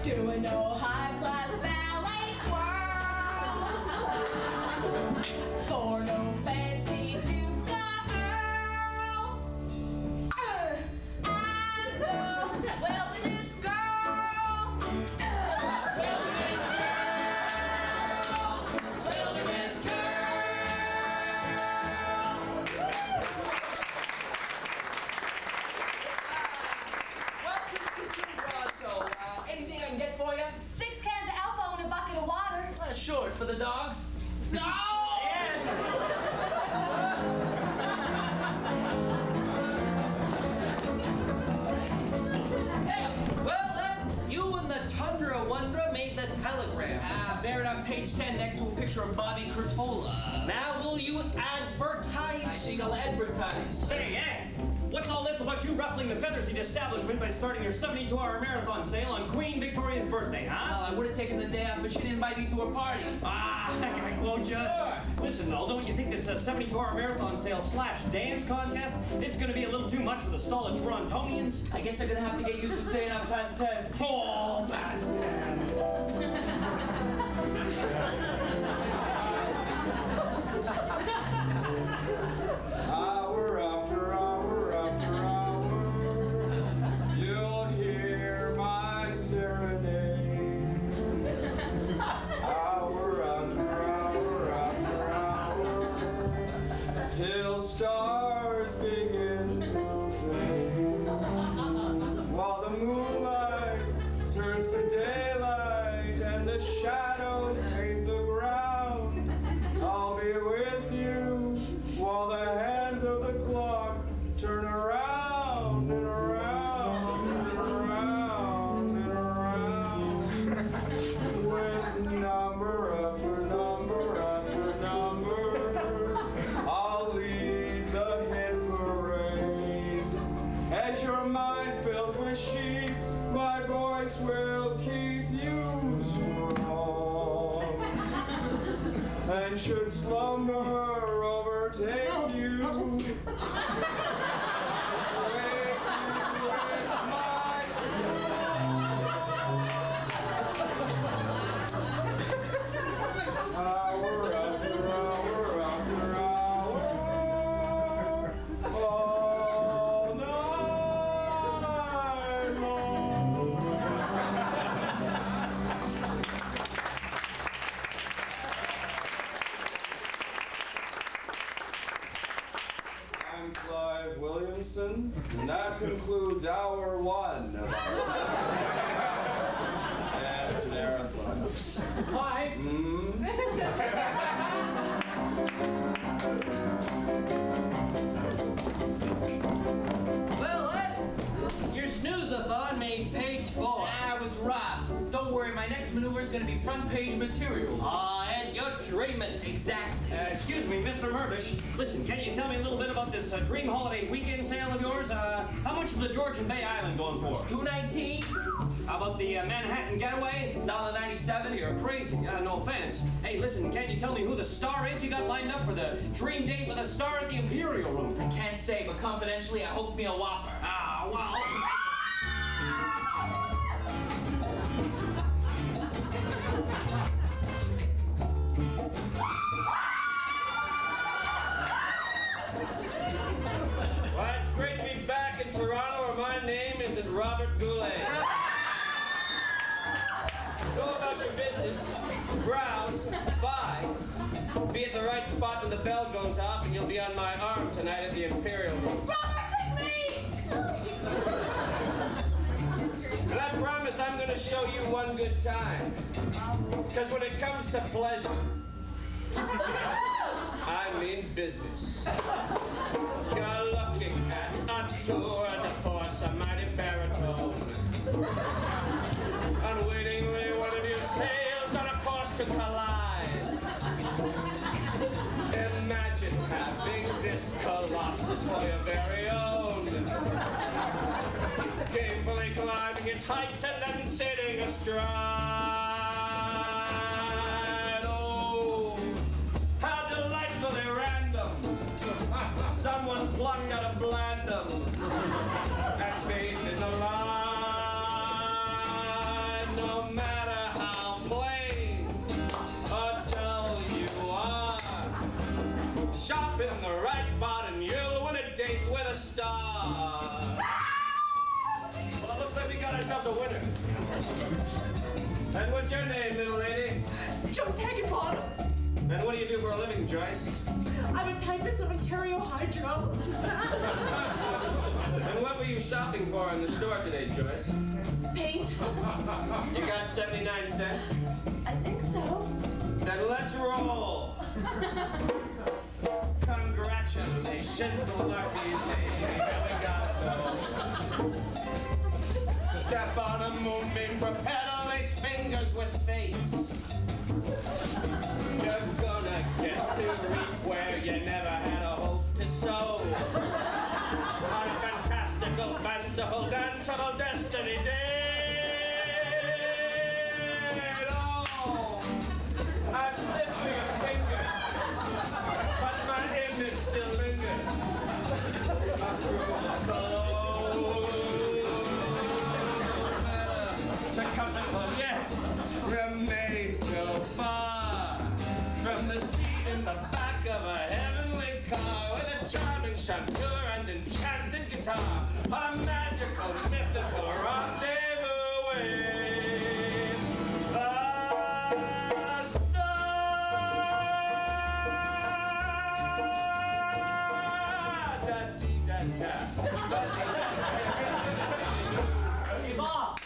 Speaker 8: Doing no high-class ballet twirl. For no fancy Duke of Earl. I'm the wilderness girl. Wilderness girl. Wilderness
Speaker 1: Welcome to Toronto. Anything I can get for you?
Speaker 8: 6 cans of Alpo and a bucket of water.
Speaker 1: Sure, for the dogs. No!
Speaker 6: Well then, you and the Tundra Wondra made the telegram.
Speaker 1: Bear it on page 10 next to a picture of Bobby Curtola.
Speaker 6: Now will you
Speaker 1: I
Speaker 6: advertise?
Speaker 1: think I'll advertise.
Speaker 5: Say, Ed, what's all this about you ruffling the feathers of the establishment by starting your 72-hour marathon sale on Queen Victoria's birthday, huh?
Speaker 1: Well, I would have taken the day off, but she didn't invite me to her party.
Speaker 5: Won't you?
Speaker 1: Sure.
Speaker 5: Listen, though, don't you think this 72-hour marathon sale / dance contest, it's going to be a little too much for the stolid Torontonians?
Speaker 1: I guess I'm gonna have to get used to staying up past 10.
Speaker 5: Oh, past 10.
Speaker 3: Hour after hour after hour, you'll hear my serenade. Hour after hour after hour, till stars begin to fade. While the moonlight turns to daylight and the shadows paint the ground, I'll be with you while the hands of the clock turn around and around and around and around. With number after number after number, I'll lead the hit parade. As your mind fills with sheep, my voice will keep you strong. And should slumber overtake you, wake you with my song. Hour after hour after hour, all night long. I'm flying.
Speaker 2: That concludes hour one of our dance marathon.
Speaker 5: Hi.
Speaker 6: Well, Ed, your snooze-a-thon made page 4.
Speaker 1: I was robbed. Don't worry, my next maneuver is going to be front page material.
Speaker 6: Ed, you're dreaming.
Speaker 1: Exactly.
Speaker 5: Excuse me, Mr. Mirvish. Listen, can you tell me a little bit about this dream holiday weekend sale of yours? How much is the Georgian Bay Island going for?
Speaker 1: $2.19.
Speaker 5: How about the Manhattan Getaway?
Speaker 1: $1.97.
Speaker 5: You're crazy. No offense. Hey, listen, can you tell me who the star is you got lined up for the dream date with a star at the Imperial Room?
Speaker 1: I can't say, but confidentially, I hope me a Whopper.
Speaker 5: Ah, well. Well, it's great to be back in Toronto, where my name is Robert Goulet. Go about your business, browse, buy, be at the right spot when the bell goes off, and you'll be on my arm tonight at the Imperial Room.
Speaker 8: Robert, pick me!
Speaker 5: And I promise I'm going to show you one good time. Because when it comes to pleasure, I mean business. You're looking at a tour de force, a mighty baritone. Unwittingly, one of your sails on a course to collide. Imagine having this colossus for your very own. Gamefully climbing its heights and then sitting astride. Oh, how delightfully random. Someone plucked out a blandum and bathed in the line. No matter how plain or dull you are, shop in the right spot and you'll win a date with a star. Well, it looks like we got ourselves a winner. And what's your name, little lady?
Speaker 9: Joyce Higginbottom.
Speaker 5: And what do you do for a living, Joyce?
Speaker 9: I'm a typist of Ontario Hydro.
Speaker 5: And what were you shopping for in the store today, Joyce?
Speaker 9: Paint.
Speaker 5: You got 79 cents?
Speaker 9: I think so.
Speaker 5: Then let's roll. Congratulations, lucky lady. Here we gotta go. Step on a moonbeam, propel lace fingers with face. You're gonna get to reap where you never had a hope to sow. On a fantastical, fanciful, danceable destiny date. Oh, I've slipped through your fingers, but my image still lingers. My cruel the comfortable yet remains so far from the seat in the back of a heavenly car with a charming chanteur and enchanted guitar on a magical, mythical rendezvous with a star. Da-dee-da-da. Hey, Bob.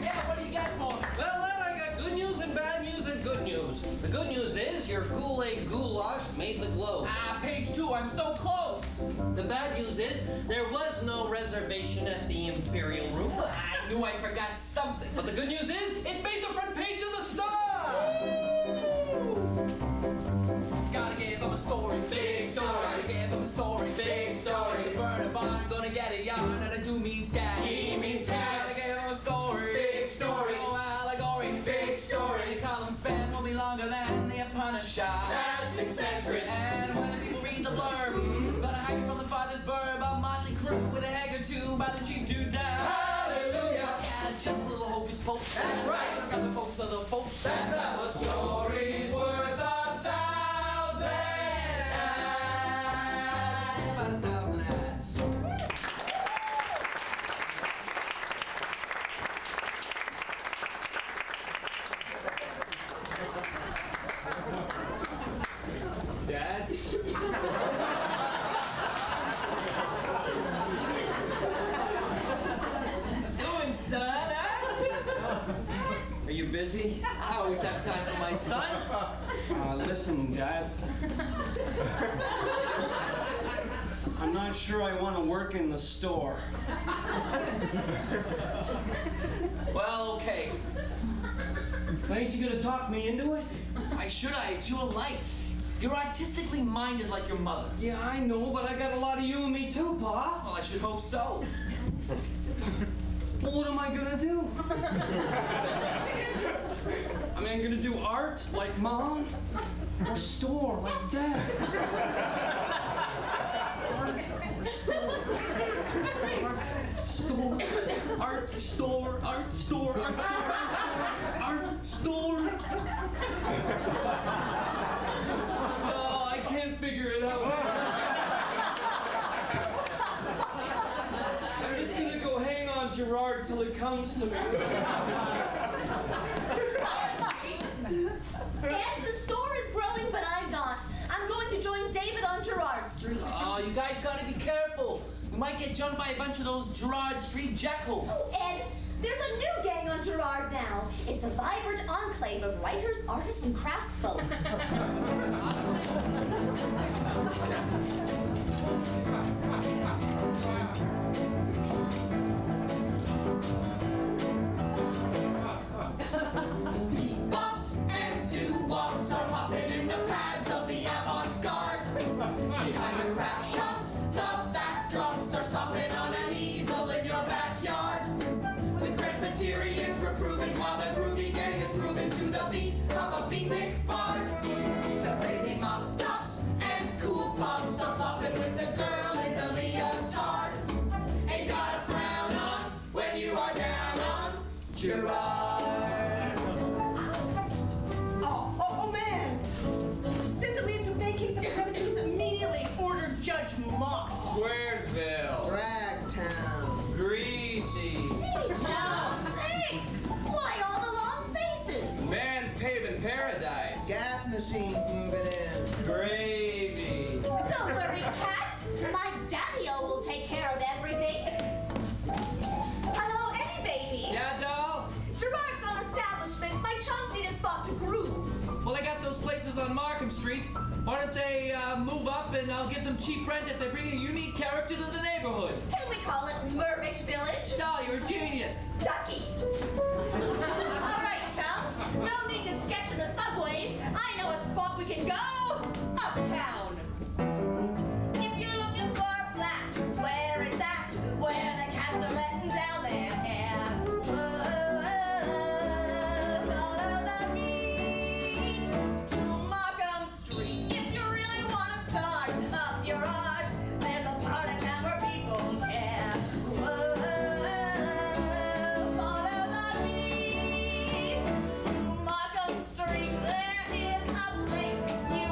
Speaker 1: Yeah, what do you got for me?
Speaker 6: Well, Ed, I got good news and bad news and good news. The good news is your Goulet goulash made the globe.
Speaker 1: Page 2, I'm so close.
Speaker 6: The bad news is there was no reservation at the Imperial Room.
Speaker 1: I knew I forgot something.
Speaker 6: But the good news is it made the front page of the Star.
Speaker 1: Gotta give them a story, big story. Gotta give them a story, big story. Burn a barn, gonna get a yarn, and I do mean scat.
Speaker 6: He means cat.
Speaker 1: Gotta give them a story,
Speaker 6: Big story.
Speaker 1: Oh, allegory,
Speaker 6: Big story.
Speaker 1: The column span will be longer than the Upanishad.
Speaker 6: That's eccentric.
Speaker 1: And when the people read the blurb, gonna hang from the father's verb, a motley crew with a hag or two by the cheap dude down.
Speaker 6: Hallelujah.
Speaker 1: Yeah, it's just a little hocus pocus.
Speaker 6: That's right.
Speaker 1: Got the folks of the folks.
Speaker 6: That's how a story's worth 1,000 ads.
Speaker 1: About 1,000 ads. my son.
Speaker 2: Listen, Dad. I'm not sure I want to work in the store.
Speaker 1: Well, okay.
Speaker 2: Ain't you gonna talk me into it?
Speaker 1: Why should I? It's your life. You're artistically minded like your mother.
Speaker 2: Yeah, I know, but I got a lot of you in me too, Pa.
Speaker 1: Well, I should hope so.
Speaker 2: Well, what am I gonna do? I mean, I'm gonna do art like Mom, or store like Dad. Art or store. Art, store, art, store, art, store, art, store. No, I can't figure it out. I'm just gonna go hang on Gerard till it comes to me.
Speaker 12: And the store is growing, but I'm not. I'm going to join David on Gerard Street.
Speaker 1: Oh, you guys gotta be careful. We might get jumped by a bunch of those Gerard Street jackals.
Speaker 12: Oh, Ed, there's a new gang on Gerard now. It's a vibrant enclave of writers, artists, and craftsfolk.
Speaker 6: Bops and doo-wops are hopping in the pads of the avant-garde. Behind the craft shops, the backdrops are sopping on an easel in your backyard. The Presbyterians were proving while the groovy gang is grooving to the beat of a beatnik fart. The crazy mop tops and cool pops are flopping with the girl in the leotard. Ain't got a frown on when you are down on Gerard.
Speaker 9: Oh, man! Says that we have to vacate the premises immediately. Order Judge Moss.
Speaker 10: Squaresville.
Speaker 4: Dragstown.
Speaker 10: Greasy.
Speaker 12: Hey, Jones! Hey! Why all the long faces?
Speaker 10: Man's paving paradise.
Speaker 4: Gas machines moving in.
Speaker 10: Gravy.
Speaker 12: Don't worry, cats. My daddy-o will take care of everything. Hello, Eddie, baby.
Speaker 1: Yeah, doll?
Speaker 12: Gerard's got establishment. My chums need a spot to groove.
Speaker 1: Well, I got those places on Markham Street. Why don't they move up and I'll give them cheap rent if they bring a unique character to the neighborhood?
Speaker 12: Can we call it Mirvish Village?
Speaker 1: Doll, you're a genius.
Speaker 12: Ducky. All right, chums. No need to sketch in the subways. I know a spot we can go. Uptown. If you're looking for a flat, where it's at, where the cats are letting down their hair. Follow the beat to Markham Street. If you really want to start up your art, there's a part of town where people care. Follow the beat to Markham Street. There is a place you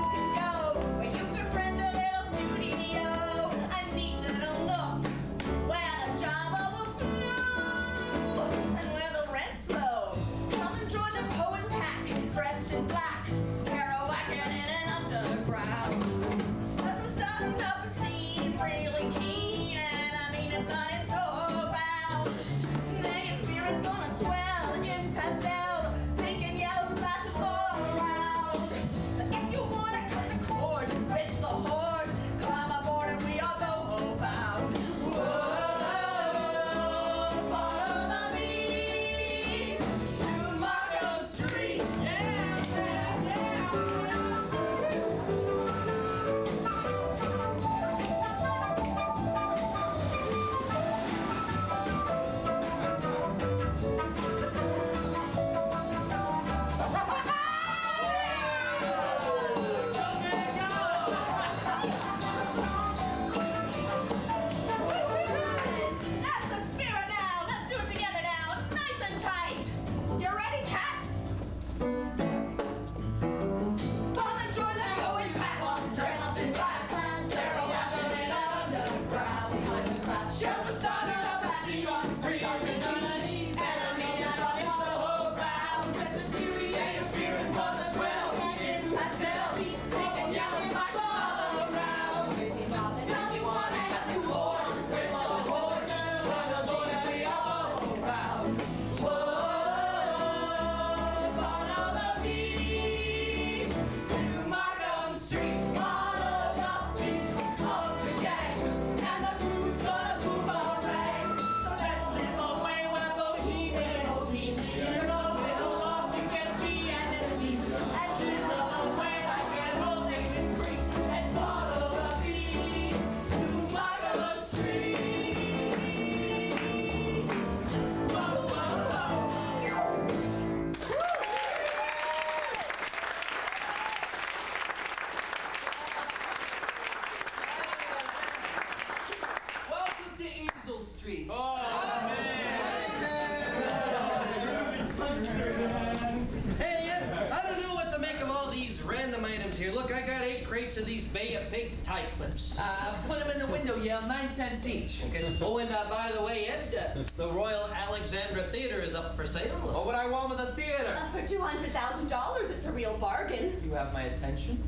Speaker 6: look, I got 8 crates of these Bay of Pig tie clips.
Speaker 1: Put them in the window, Yale. 9 cents each.
Speaker 6: Okay. Oh, and by the way, Ed, the Royal Alexandra Theater is up for sale.
Speaker 1: What would I want with a theater?
Speaker 12: For $200,000, it's a real bargain.
Speaker 1: You have my attention.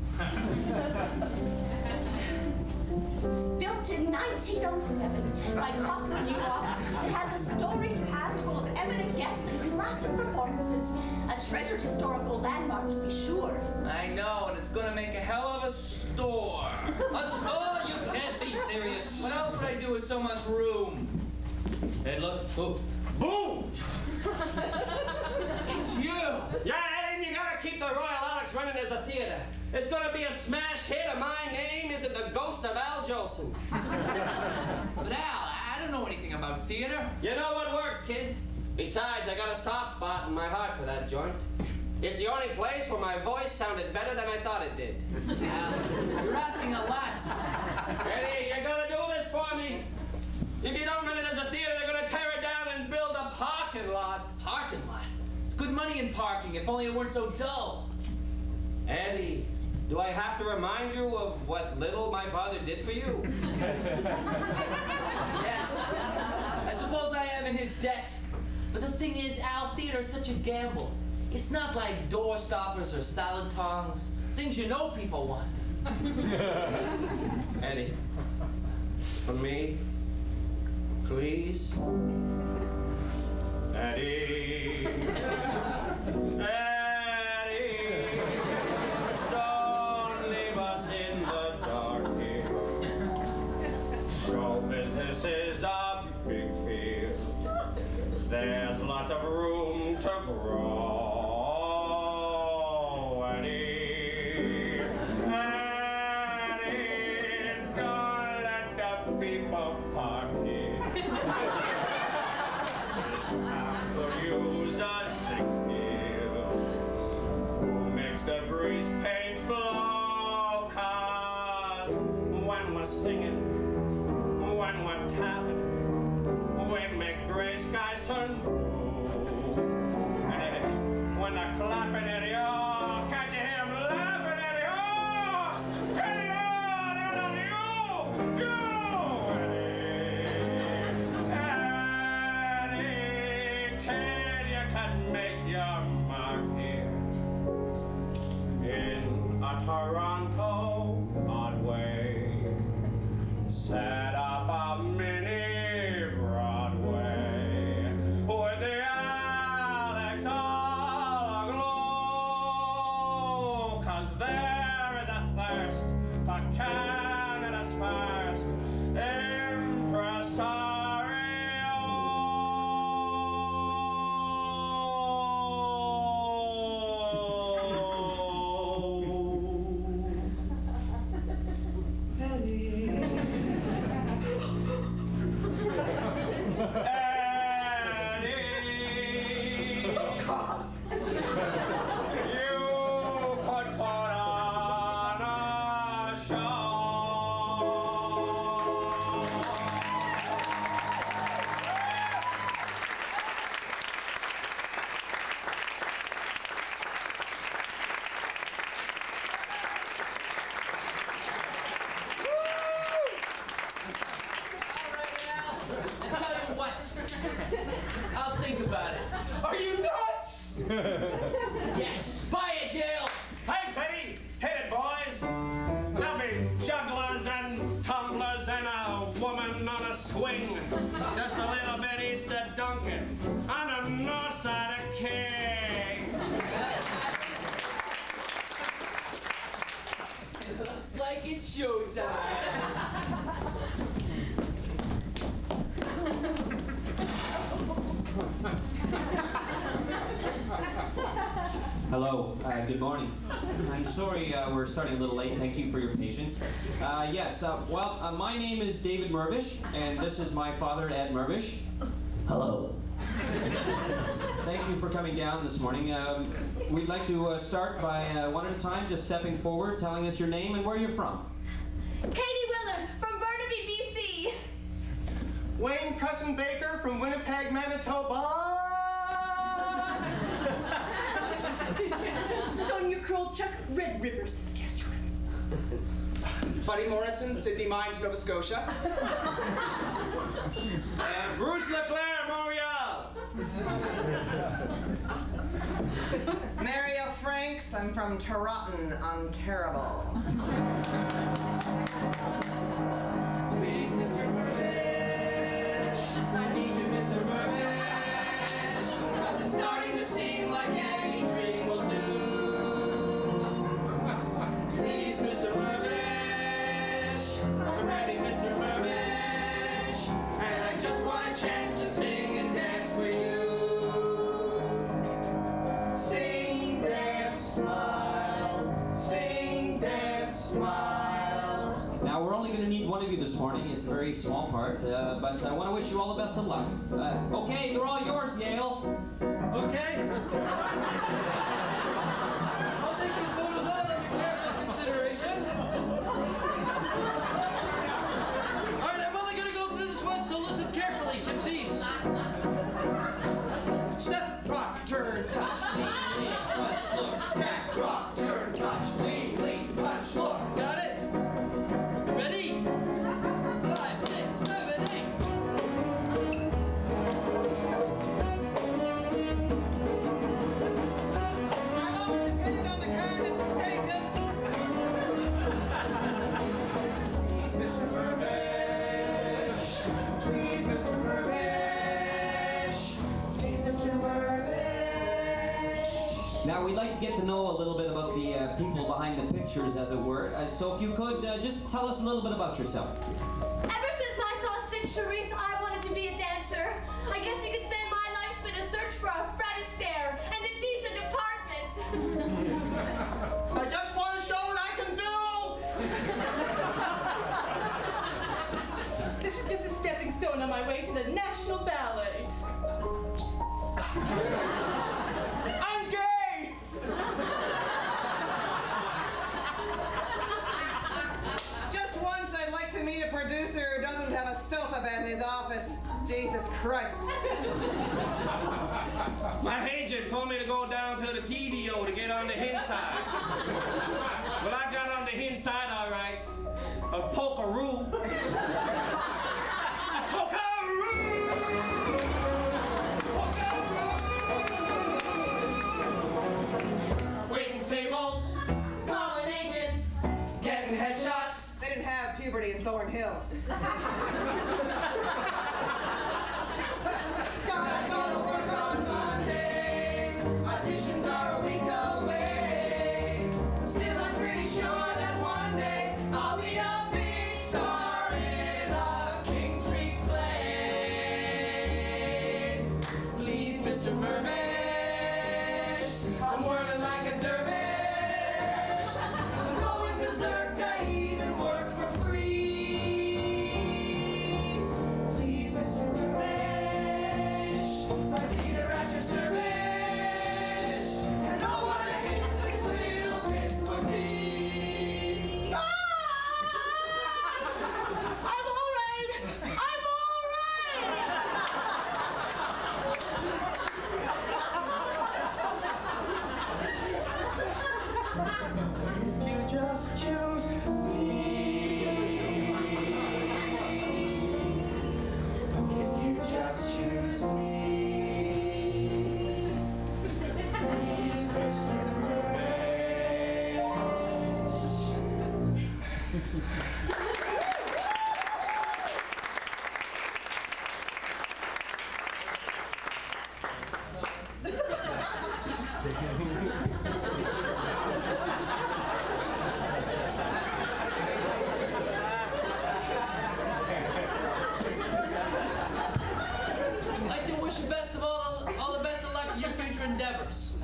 Speaker 12: Built in 1907 by Cawthron Newlock, it has a storied past full of eminent guests and classic performances. A treasured historical landmark, to be sure.
Speaker 1: I know, and it's gonna make a hell of a store.
Speaker 6: A store? You can't be serious.
Speaker 1: What else would I do with so much room?
Speaker 6: Ed, look. Oh.
Speaker 1: Boom! It's you!
Speaker 7: Yeah, and you gotta keep the Royal Alex running as a theater. It's gonna be a smash hit, and my name isn't the ghost of Al Jolson.
Speaker 1: But Al, I don't know anything about theater.
Speaker 7: You know what works, kid? Besides, I got a soft spot in my heart for that joint. It's the only place where my voice sounded better than I thought it did.
Speaker 1: Al, you're asking a lot.
Speaker 7: Eddie, you gotta do this for me. If you don't run it as a theater, they're gonna tear it down and build a parking lot.
Speaker 1: Parking lot? It's good money in parking, if only it weren't so dull.
Speaker 7: Eddie, do I have to remind you of what little my father did for you?
Speaker 1: Yes. I suppose I am in his debt. But the thing is, Al, theater is such a gamble. It's not like door stoppers or salad tongs. Things you know people want.
Speaker 7: Eddie, for me, please? Eddie. Eddie. Don't leave us in the dark here. Show business is a big field. There's lots of room to grow. Eddie. Eddie. Don't let the people park here. This town could use a sick field. Who makes the grease paint flow? 'Cause when we're singing, when we're tapping, we make gray skies turn blue. And when they're clapping at you, can't you hear them laughing at you? Eddie, they're on you! You! Eddie, kid, you can make your mark here. In a Toronto Broadway, set up a mini Broadway with the Alex all aglow. 'Cause there is a thirst for Canada's first Eddie. Oh, God. You could put on a show.
Speaker 1: I'll think about it.
Speaker 3: Are you nuts?
Speaker 1: Yes, buy it, Yale.
Speaker 7: Thanks, Eddie. Hit it, boys. There'll be jugglers and tumblers and a woman on a swing. Just a little bit east of Duncan, on the north side of King.
Speaker 1: It looks like it's showtime.
Speaker 5: Hello, good morning. I'm sorry we're starting a little late. Thank you for your patience. My name is David Mirvish, and this is my father, Ed Mirvish.
Speaker 1: Hello.
Speaker 5: Thank you for coming down this morning. We'd like to start by one at a time, just stepping forward, telling us your name and where you're from.
Speaker 8: Katie Willard from Burnaby, BC.
Speaker 3: Wayne Preston Baker from Winnipeg, Manitoba.
Speaker 9: Sonia Kroll Chuck, Red River, Saskatchewan.
Speaker 10: Buddy Morrison, Sydney Mines, Nova Scotia.
Speaker 2: And Bruce Leclerc, Montreal.
Speaker 4: Mario Franks, I'm from Toronto, Ontario.
Speaker 6: Please, Mr. Mirvish, I need you, Mr. Mirvish, 'cause it's starting to seem like any dream will do. Please, Mr. Mirvish, I'm ready, Mr. Mirvish, and I just want a chance to sing and dance for you. Sing, dance, smile, sing, dance, smile.
Speaker 5: Now, we're only going to need one of you this morning. It's a very small part, but I want to wish you all the best of luck. Okay, they're all yours, Yale.
Speaker 6: Okay. I'll take these photos all under careful consideration. All right, I'm only gonna go through this once, so listen carefully, gypsies. Step, rock, turn, touch, lean, lean, punch, look. Step, rock, turn, touch, lean, lean, punch, look. Got it? Ready? 5, 6, 7, 8.
Speaker 4: I've always depended on the kindness of strangers.
Speaker 6: Please, Mr. Mirvish. Please, Mr. Mirvish. Please, Mr. Mirvish.
Speaker 5: Now, we'd like to get to know a little bit about the people behind the pictures, as it were. So if you could, just tell us a little bit about yourself.
Speaker 8: Ever since I saw Sid Charisse, I wanted to be a dancer. I guess you could say my life's been a search for a Fred Astaire and a decent apartment.
Speaker 3: I just want to show what I can do!
Speaker 9: This is just a stepping stone on my way to the National Ballet.
Speaker 3: I'm gay!
Speaker 4: Just once I'd like to meet a producer who doesn't have a sofa bed in his office. Jesus Christ.
Speaker 2: My agent told me to go down to the TVO to get on the inside. Well, I got on the inside, all right, of Pokeroo. Pokeroo!
Speaker 6: Waiting tables,
Speaker 4: Calling agents.
Speaker 6: getting headshots.
Speaker 4: They didn't have puberty in Thornhill. Gotta go to work on Monday. Auditions are a week away. Still, I'm pretty sure that one day I'll be a big star in a King Street play.
Speaker 6: Please, Mr. Mirvish, I'm whirling like a dervish. I'm going berserk, I even work for free. Please, Mr. Mirvish, my feet are at your service. And oh, what a hit this little bit would be.
Speaker 11: I'm all right. I'm all right.
Speaker 6: If you just choose me. If you just choose me. Please, Mr.
Speaker 1: I'd like to wish you best of all the best of luck in your future endeavors.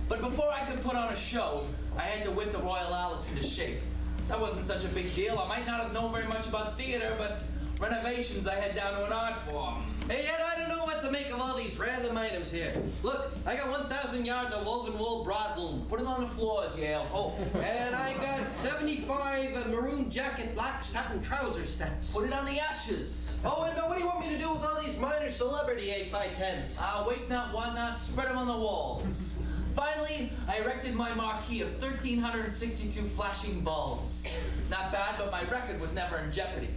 Speaker 1: But before I could put on a show, I had to whip the Royal Alex into shape. That wasn't such a big deal. I might not have known very much about theater, but renovations I had down to an art form.
Speaker 6: Hey, Ed, I don't know what to make of all these random items here. Look, I got 1,000 yards of woven wool broadloom.
Speaker 1: Put it on the floors, Yale.
Speaker 6: Oh, and I got 75 maroon jacket, black satin trouser sets.
Speaker 1: Put it on the ashes.
Speaker 6: Oh, and what do you want me to do with all these minor celebrity 8x10s?
Speaker 1: Waste not, want not, spread them on the walls. Finally, I erected my marquee of 1,362 flashing bulbs. Not bad, but my record was never in jeopardy.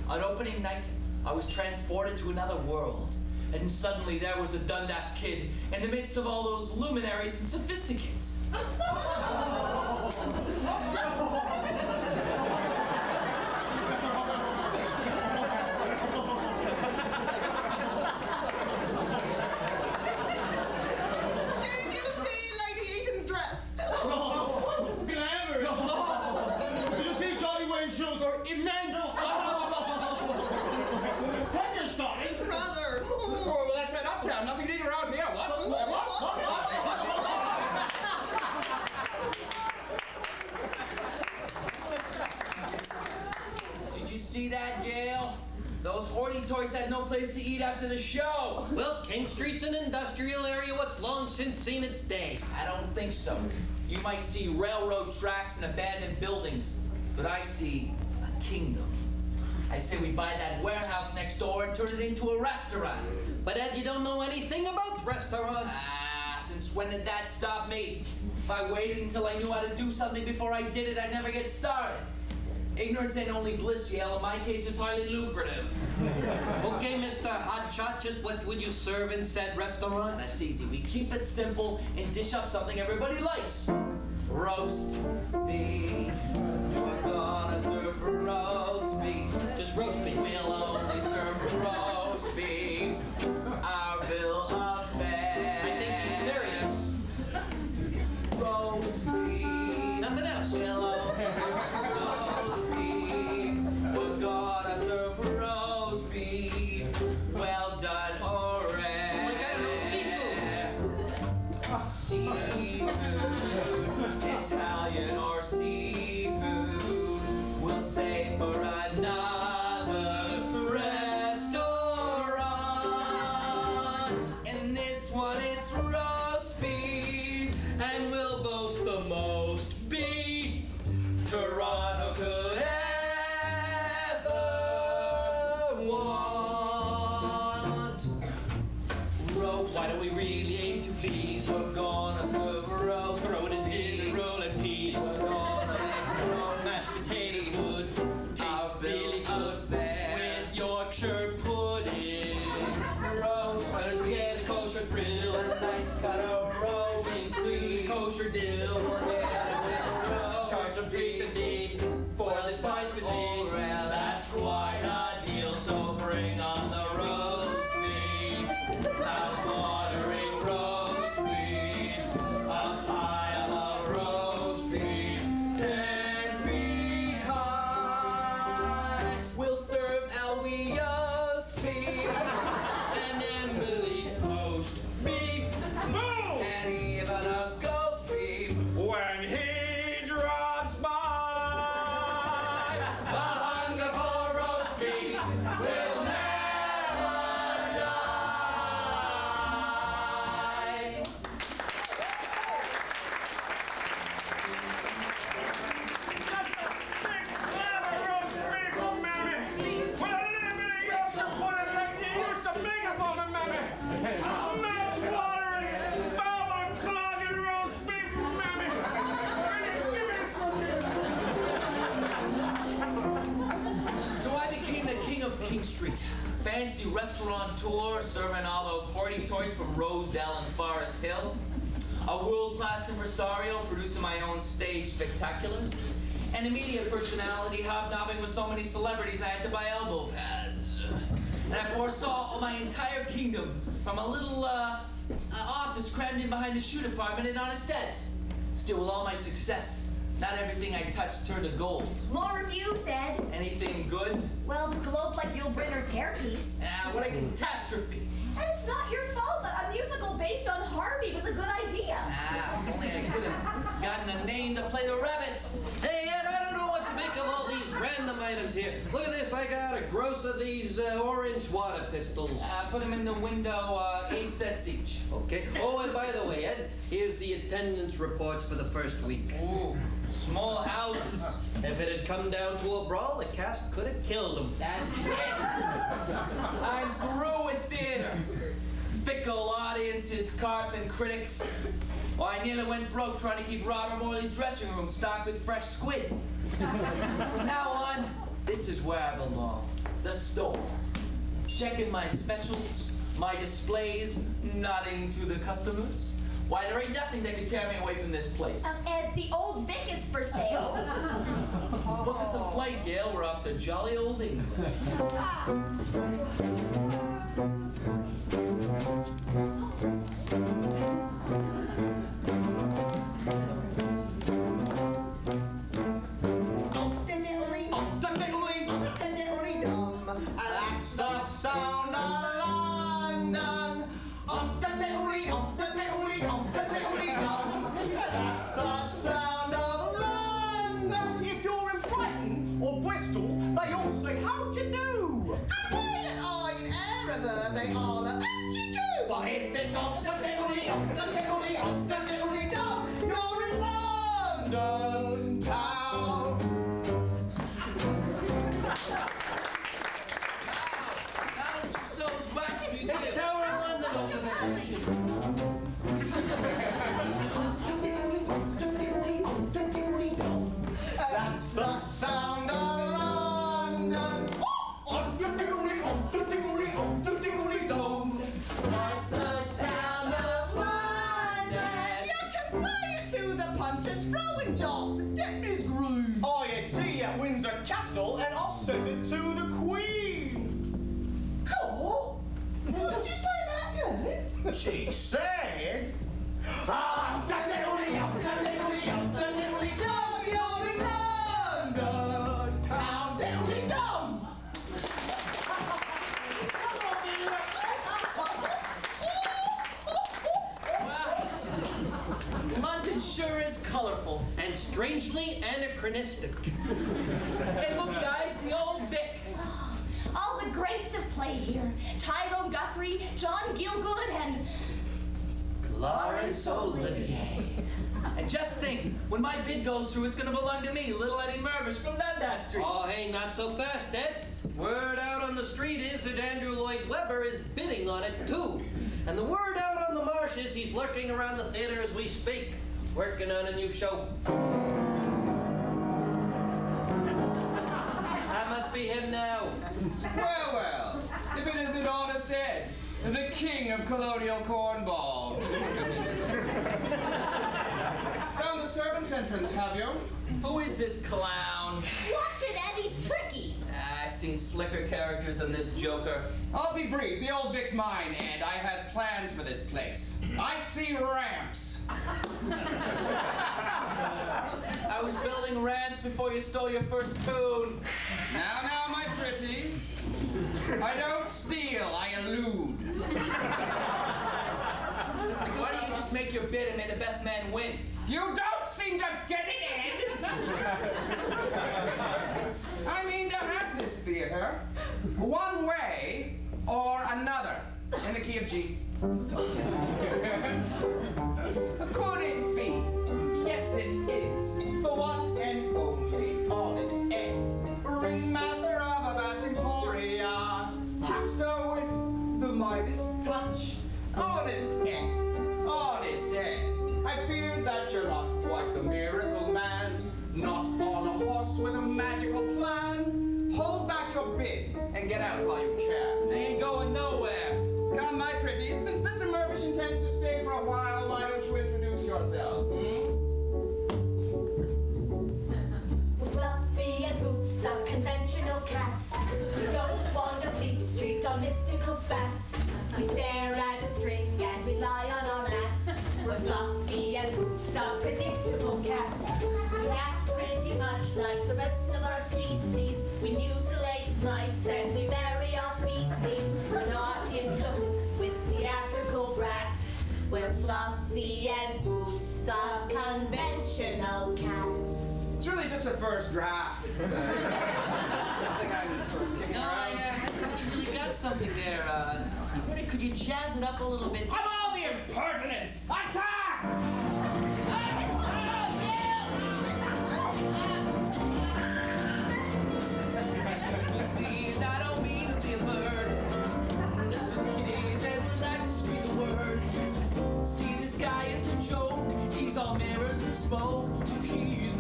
Speaker 1: On opening night, I was transported to another world. And suddenly there was the Dundas Kid in the midst of all those luminaries and sophisticates. See that, Gail? Those hoity-toits had no place to eat after the show.
Speaker 6: Well, King Street's an industrial area what's long since seen its day.
Speaker 1: I don't think so. You might see railroad tracks and abandoned buildings, but I see a kingdom. I say we buy that warehouse next door and turn it into a restaurant.
Speaker 6: But Ed, you don't know anything about restaurants.
Speaker 1: Since when did that stop me? If I waited until I knew how to do something before I did it, I'd never get started. Ignorance ain't only bliss, Yale. In my case, it's highly lucrative.
Speaker 6: Okay, Mr. Hotshot, just what would you serve in said restaurant?
Speaker 1: That's easy. We keep it simple and dish up something everybody likes. Roast beef. We're gonna serve roast beef.
Speaker 6: Just roast beef.
Speaker 1: We'll only serve roast beef. Our bill of fare.
Speaker 6: I think you're serious.
Speaker 1: Roast beef.
Speaker 6: Nothing else.
Speaker 1: We'll only serve roast beef. We're gonna serve roast beef. Well done or rare.
Speaker 6: Like, I don't know,
Speaker 1: seafood. Italian or seafood. We'll save for another restaurant. In this one it's roast beef.
Speaker 6: And we'll boast the most beef
Speaker 1: Toronto could ever want. Roast.
Speaker 6: Why do we really aim to please?
Speaker 1: We're gonna serve roast.
Speaker 6: Throw it in dinner, roll and peas.
Speaker 1: We're gonna make our own
Speaker 6: Mashed potatoes would taste
Speaker 1: Our
Speaker 6: really
Speaker 1: bill
Speaker 6: good
Speaker 1: of fare.
Speaker 6: with Yorkshire pudding.
Speaker 1: roast.
Speaker 6: Why don't you get a kosher thrill?
Speaker 1: A nice cut of rolling please.
Speaker 6: Kosher dill. Charge some $3.15 for this fine cuisine.
Speaker 1: Morel.
Speaker 6: That's quite a deal, so bring on the roast beef. Mouth-watering roast beef. A pile of roast beef, 10 feet high.
Speaker 1: We'll serve Elwia's beef.
Speaker 6: And Emily roast beef. Boom!
Speaker 1: And even a ghost beef.
Speaker 7: When he drops by,
Speaker 6: The hunger for roast beef will never die.
Speaker 1: So I became the king of King Street. Fancy restaurateur serving all those hoity-toits from Rosedale and Forest Hill. A world-class impresario producing my own stage spectaculars. An immediate personality hobnobbing with so many celebrities I had to buy elbow pads. And I foresaw my entire kingdom from a little office crammed in behind the shoe department in honest Ed's. Still, with all my success, not everything I touched turned to gold.
Speaker 12: More reviews, Ed.
Speaker 1: Anything good?
Speaker 12: Well, the globe like Yul Brynner's hairpiece.
Speaker 1: What a catastrophe.
Speaker 12: And it's not your fault. A musical based on Harvey was a good idea.
Speaker 1: If only I could have gotten a name to play the rabbit.
Speaker 6: Hey, Ed, I don't know what to make of all these random items here. Look at this, I got a gross of these orange water pistols.
Speaker 1: Put them in the window, 8 cents each.
Speaker 6: Okay. Oh, and by the way, Ed, here's the attendance reports for the first week.
Speaker 1: Ooh, small houses.
Speaker 6: If it had come down to a brawl, the cast could have killed them.
Speaker 1: That's it. I'm through with theater. fickle audiences, carping critics. Why, I nearly went broke trying to keep Robert Morley's dressing room stocked with fresh squid. From now on, this is where I belong. The store. Checking my specials, my displays, nodding to the customers. Why, there ain't nothing that can tear me away from this place.
Speaker 12: Ed, the old Vic is for sale.
Speaker 1: Book us a flight, Gail. We're off to jolly old England.
Speaker 4: That's the sound of London. That's the sound of London.
Speaker 3: If you're in Brighton or Bristol, they all say, how'd you do?
Speaker 4: In Erever, they all how'd you do? But if it's you're in London town. That's the sound of London. That's the sound of London. You can say it to the punchers throwing darts and Stepney's groove.
Speaker 3: I had tea at Windsor Castle, and I says it to the Queen.
Speaker 4: Cool. What did you say about you?
Speaker 3: She said,
Speaker 4: you're in London town. Diddly-dum.
Speaker 1: London sure is colorful.
Speaker 6: And strangely anachronistic.
Speaker 1: Hey, look, guys, the old Vic.
Speaker 12: All the greats have played here. Tyrone Guthrie, John Gielgud, and
Speaker 1: Laurence Olivier. And just think, when my bid goes through, it's gonna belong to me, little Eddie Mirvish from Dundas Street.
Speaker 6: Oh, hey, not so fast, Ed. Word out on the street is that Andrew Lloyd Webber is bidding on it, too. And the word out on the marsh is he's lurking around the theater as we speak, working on a new show. That must be him now.
Speaker 10: Well, well, if it isn't honest Ed, the king of colonial cornball. Found the servants' entrance, have you?
Speaker 1: Who is this clown?
Speaker 8: Watch it, Eddie's tricky.
Speaker 1: I've seen slicker characters than this joker.
Speaker 10: I'll be brief. The old Vic's mine, and I had plans for this place. I see ramps.
Speaker 1: I was building ramps before you stole your first tune.
Speaker 10: Now, my pretties. I don't steal, I elude.
Speaker 1: Listen, why don't you just make your bid and may the best man win?
Speaker 10: You don't seem to get it, Ed! I mean to have this theater one way or another in the key of G. According fee, yes it is, the one and only honest Ed, ringmaster of a vast emporium, huckster with the Midas touch. Honest Ed, honest Ed, I fear that you're not quite the miracle man, not on a horse with a magical plan. Hold back your bid and get out while you can.
Speaker 1: I ain't going nowhere.
Speaker 10: Come, my pretties, since Mr. Mirvish intends to stay for a while, why don't you introduce yourselves,
Speaker 8: Fluffy and Bootstock, conventional cats. We don't wander Fleet Street on mystical spats. We stare at a string and we lie on our mats. We're Fluffy and Bootstock, predictable cats. We act pretty much like the rest of our species. We mutilate mice and we bury our feces. We're not in cahoots with theatrical brats. We're Fluffy and Bootstock, conventional cats.
Speaker 10: It's really just a first draft. It's something I'm sort of kicking
Speaker 1: No,
Speaker 10: around.
Speaker 1: you really got something there. Could you jazz it up a little bit?
Speaker 10: I'm all the impertinence! Attack!
Speaker 1: Please, I don't mean to be a bird. Listen, kiddies, and we like to squeeze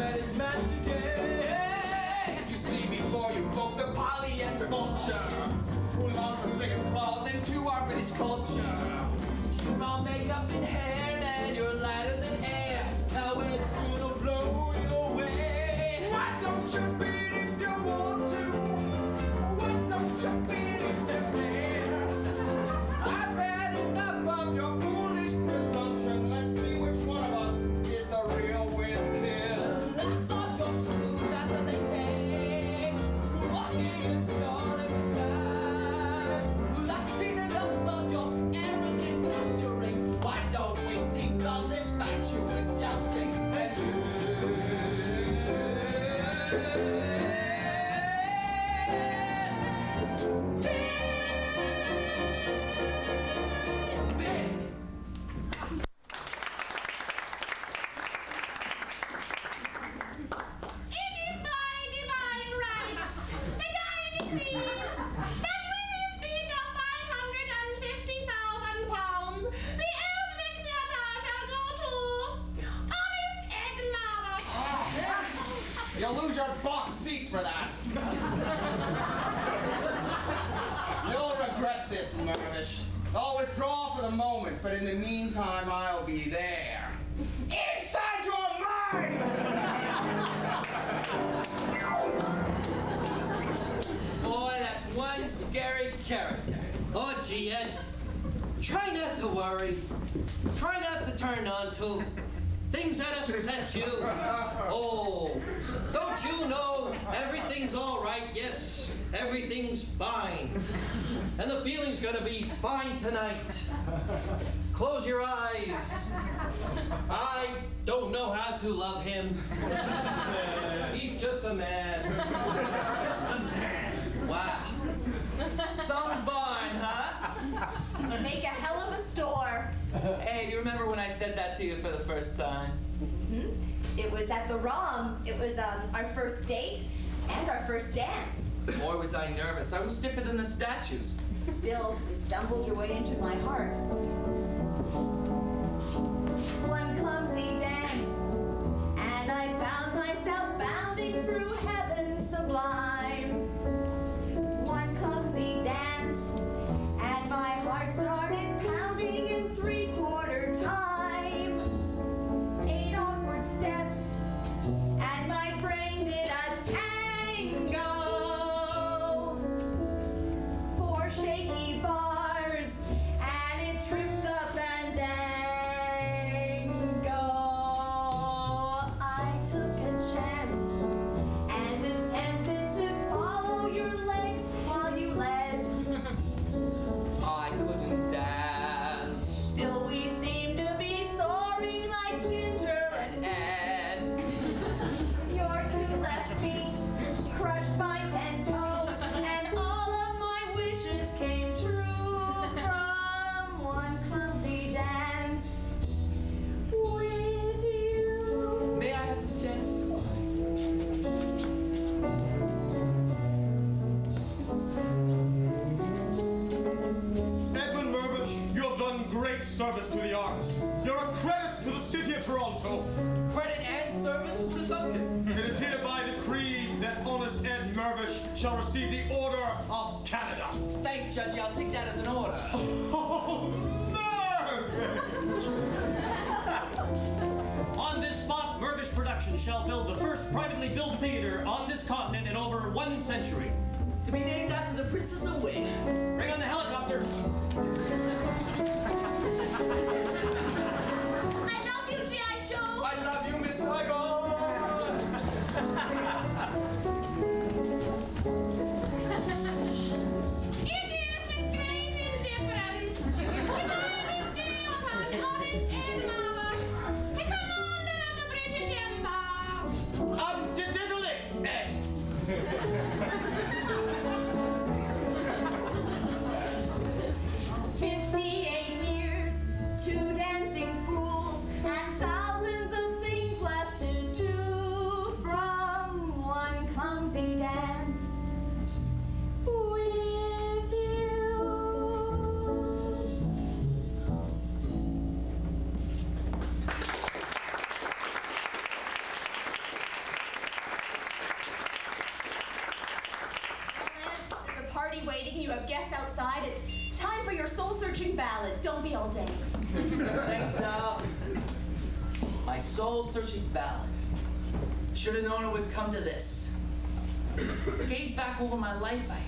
Speaker 1: met his match today.
Speaker 10: You see before you folks a polyester vulture who longs for singer's claws into our British culture.
Speaker 1: You're all makeup and hair, man, you're lighter than air. Now it's gonna blow you away.
Speaker 3: Why don't you beat if you want to? Why don't you beat if you can?
Speaker 10: I've had enough of your foolish presumption. Let's see which one of us is the real whiz kid.
Speaker 1: Laugh off your crew, that's what they take. School walking and starting the time. Well, I've seen enough of your arrogant posturing.
Speaker 10: Why don't we cease all this fatuous jousting and
Speaker 12: It is by divine right that I decree that with this bid of £550,000, the Eldvick Theatre shall go to honest Ed Mirvish.
Speaker 10: you'll lose your box seats for that. You'll regret this, Mirvish. I'll withdraw for the moment, but in the meantime, I'll be there. Inside your mind!
Speaker 1: Boy, that's one scary character.
Speaker 6: Oh, gee, Ed. Try not to worry. Try not to turn on to things that upset you. Oh, don't you know everything's all right? Yes, everything's fine. And the feeling's gonna be fine tonight. Close your eyes. I don't know how to love him. He's just a man. Just a man.
Speaker 1: Wow. Some barn, huh?
Speaker 12: Make a hell of a store.
Speaker 1: Hey, do you remember when I said that to you for the first time?
Speaker 12: It was at the ROM. It was our first date and our first dance.
Speaker 1: Boy, was I nervous. I was stiffer than the statues.
Speaker 12: Still, you stumbled your way into my heart. One clumsy dance, and I found myself bounding through heaven sublime. One clumsy dance, and my heart started pounding in 3/4 time. 8 awkward steps, and my brain did a tango. 4 shaky bars, and it tripped the fandango. I took a chance and attempted to follow your legs while you led.
Speaker 1: I couldn't dance.
Speaker 12: Still, we seem to be soaring like Ginger and
Speaker 1: Ed.
Speaker 12: your 2 left feet crushed by 10 toes, and all of my wishes came true from one clumsy dance with you.
Speaker 1: May I have this dance?
Speaker 3: Edmund Mirvish, you have done great service to the arts. You're a credit to the city of Toronto.
Speaker 1: Credit and service to the Duncan.
Speaker 3: It is hereby decreed that honest Ed Mirvish shall receive the Order of Canada.
Speaker 1: Thanks, Judgy. I'll take that as an order.
Speaker 3: Oh, Mirvish!
Speaker 5: On this spot, Mirvish Productions shall build the first privately built theater on this continent in over 1 century.
Speaker 1: To be named after the Princess of Wing.
Speaker 5: Bring on the helicopter.
Speaker 12: I love you, G.I. Joe.
Speaker 3: I love you, Miss Saigon!
Speaker 12: It is with great indifference that I bestow upon honest Ed Mirvish the commander of the British Empire.
Speaker 3: Diddly, Ed!
Speaker 12: 58 years, 2 you have guests outside. It's time for your soul-searching ballad. Don't be all day.
Speaker 1: Thanks, Dal. My soul-searching ballad. Should have known it would come to this. Gaze back over my life, I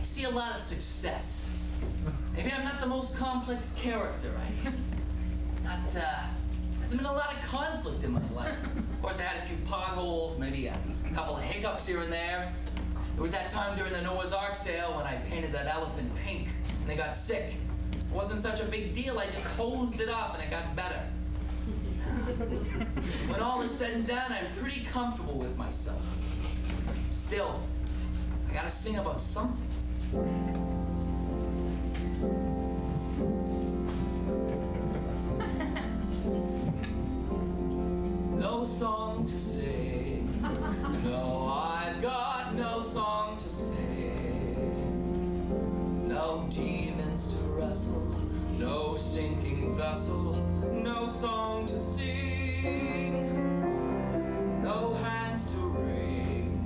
Speaker 1: see a lot of success. Maybe I'm not the most complex character. There's been a lot of conflict in my life. Of course, I had a few potholes, maybe a couple of hiccups here and there. There was that time during the Noah's Ark sale when I painted that elephant pink and they got sick. It wasn't such a big deal. I just hosed it off and it got better. When all is said and done, I'm pretty comfortable with myself. Still, I gotta sing about something. No song to sing. No, I've got no song to sing. No demons to wrestle. No sinking vessel. No song to sing. No hands to wring.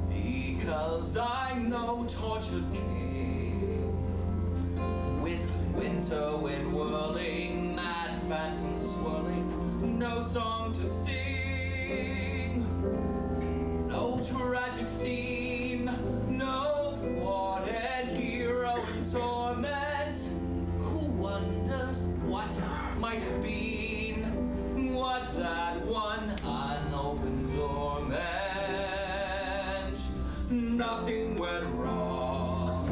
Speaker 1: Because I'm no tortured king. With winter wind whirling, mad phantoms swirling. No song to sing, no tragic scene, no thwarted hero in torment. Who wonders what might have been, what that one unopened door meant? Nothing went wrong,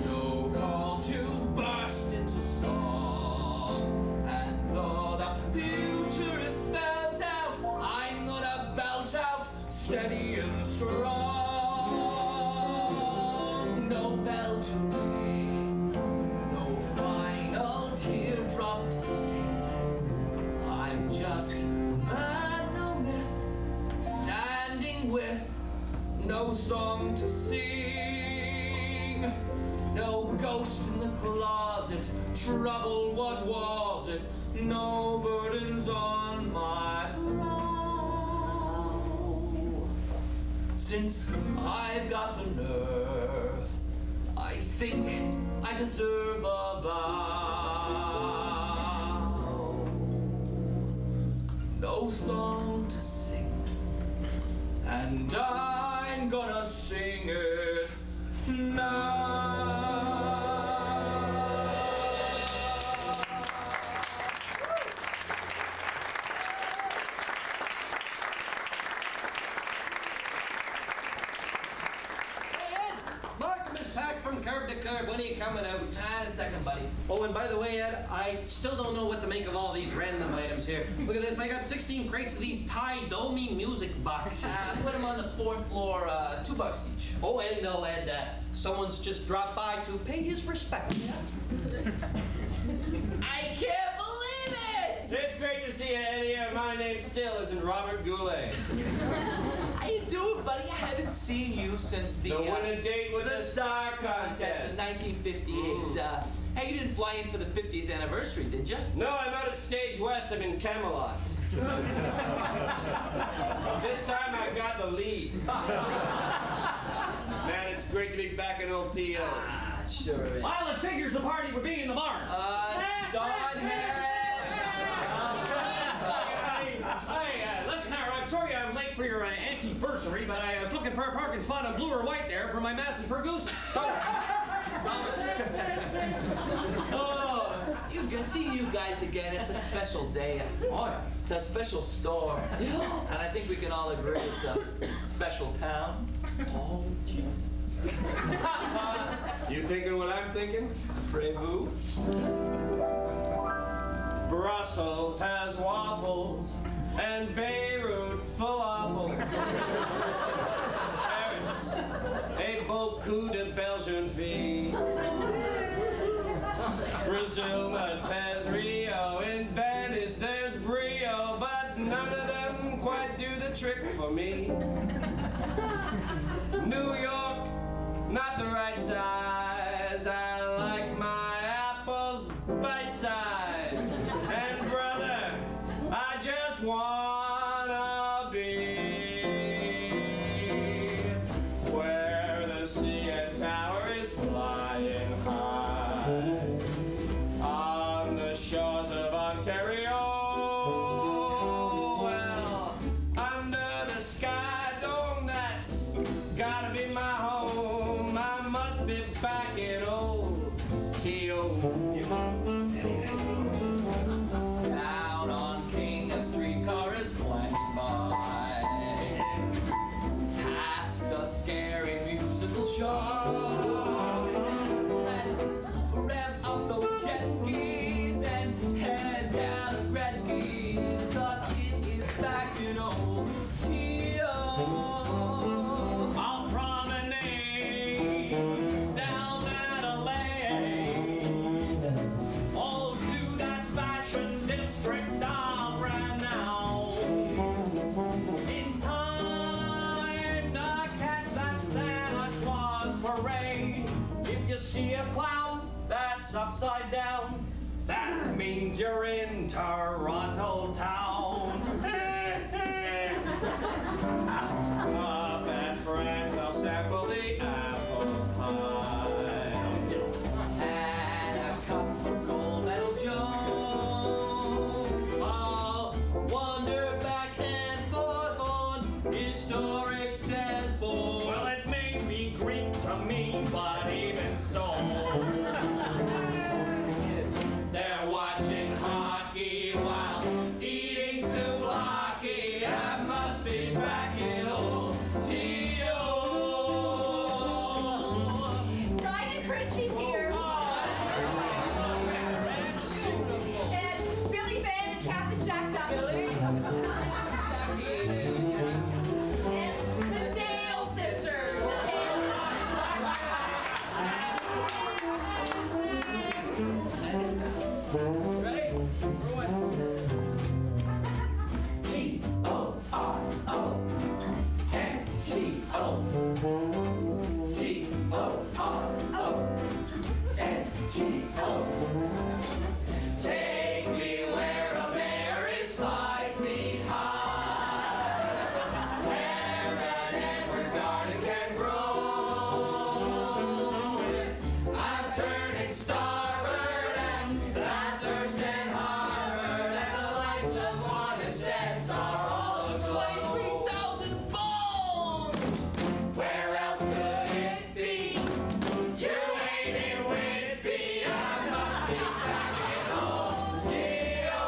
Speaker 1: no call to burst into song, and though the future is spelled out, I'm gonna belt out steady and strong. No bell to ring, no final teardrop to sting. I'm just a man, no myth, standing with no song to sing. No ghost in the closet, trouble, what was it? No burdens on my brow. Since I've got the nerve, I think I deserve a vow. No song to sing, and I'm gonna sing it now.
Speaker 6: Curb to curb, when are you coming out?
Speaker 1: In a second, buddy.
Speaker 6: Oh, and by the way, Ed, I still don't know what to make of all these random items here. Look at this, I got 16 crates of these Thai Domi music boxes.
Speaker 1: Put them on the 4th floor, $2 each.
Speaker 6: Oh, and no, Ed, someone's just dropped by to pay his respect.
Speaker 1: I can't believe it!
Speaker 2: It's great to see you, Eddie. My name still isn't Robert Goulet.
Speaker 1: How you doing, buddy? I haven't seen you since the
Speaker 2: Win a Date with a Star contest
Speaker 1: in 1958. Hey, you didn't fly in for the 50th anniversary, did you?
Speaker 2: No, I'm out at Stage West. I'm in Camelot. This time I've got the lead. Man, it's great to be back in old T.O.
Speaker 1: Sure is.
Speaker 5: Well, it figures the party would be in the barn.
Speaker 1: Don Harris!
Speaker 5: Listen, I'm sorry I'm late for your anniversary, but I was looking for a parking spot on blue or white there for my Massey Ferguson.
Speaker 1: Oh, seeing you guys again, it's a special day.
Speaker 5: Oh, yeah.
Speaker 1: It's a special store. And I think we can all agree it's a special town.
Speaker 6: Oh, jeez.
Speaker 2: You thinking what I'm thinking?
Speaker 1: Prévu.
Speaker 2: Brussels has waffles and Beirut falafels. Paris, a beaucoup de Belgian fille. Brazil nuts has Rio. In Venice there's Brio, but none of them quite do the trick for me. New York, not the right size. I like my apples bite size. And brother, I just wanna be where the CN Tower is flying
Speaker 5: means you're in Toronto town.
Speaker 7: Up at friends, I'll sample the apple pie.
Speaker 1: And a cup for gold medal Joe.
Speaker 6: I'll wander back and forth on historic Danforth.
Speaker 5: Well, it may be Greek to me, but even so.
Speaker 6: They're watching hockey while eating souvlaki. I must be back in old T.O.
Speaker 9: Dinah Christie's here. And Billy Van and Captain Jack Duffy. And the Dale sisters.
Speaker 1: Ready?
Speaker 6: T-O-R-O and T-O. T-O-R-O and T-O. Take me where a bear is 5 feet high, where an Edwards garden can grow. I'm turning starboard and Bathurst and Harvard, and the lights of Wansteads are all aglow.
Speaker 1: 23,000 bones!
Speaker 6: Where else could it be? You ain't in Whitby. I must be back in old T.O.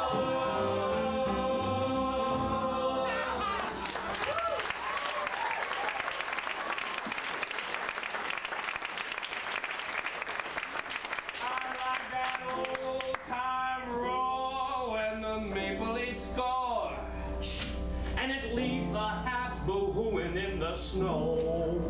Speaker 7: I like that old time roar when the Maple Leafs score.
Speaker 5: And it leaves the Habs boo-hooing in the snow.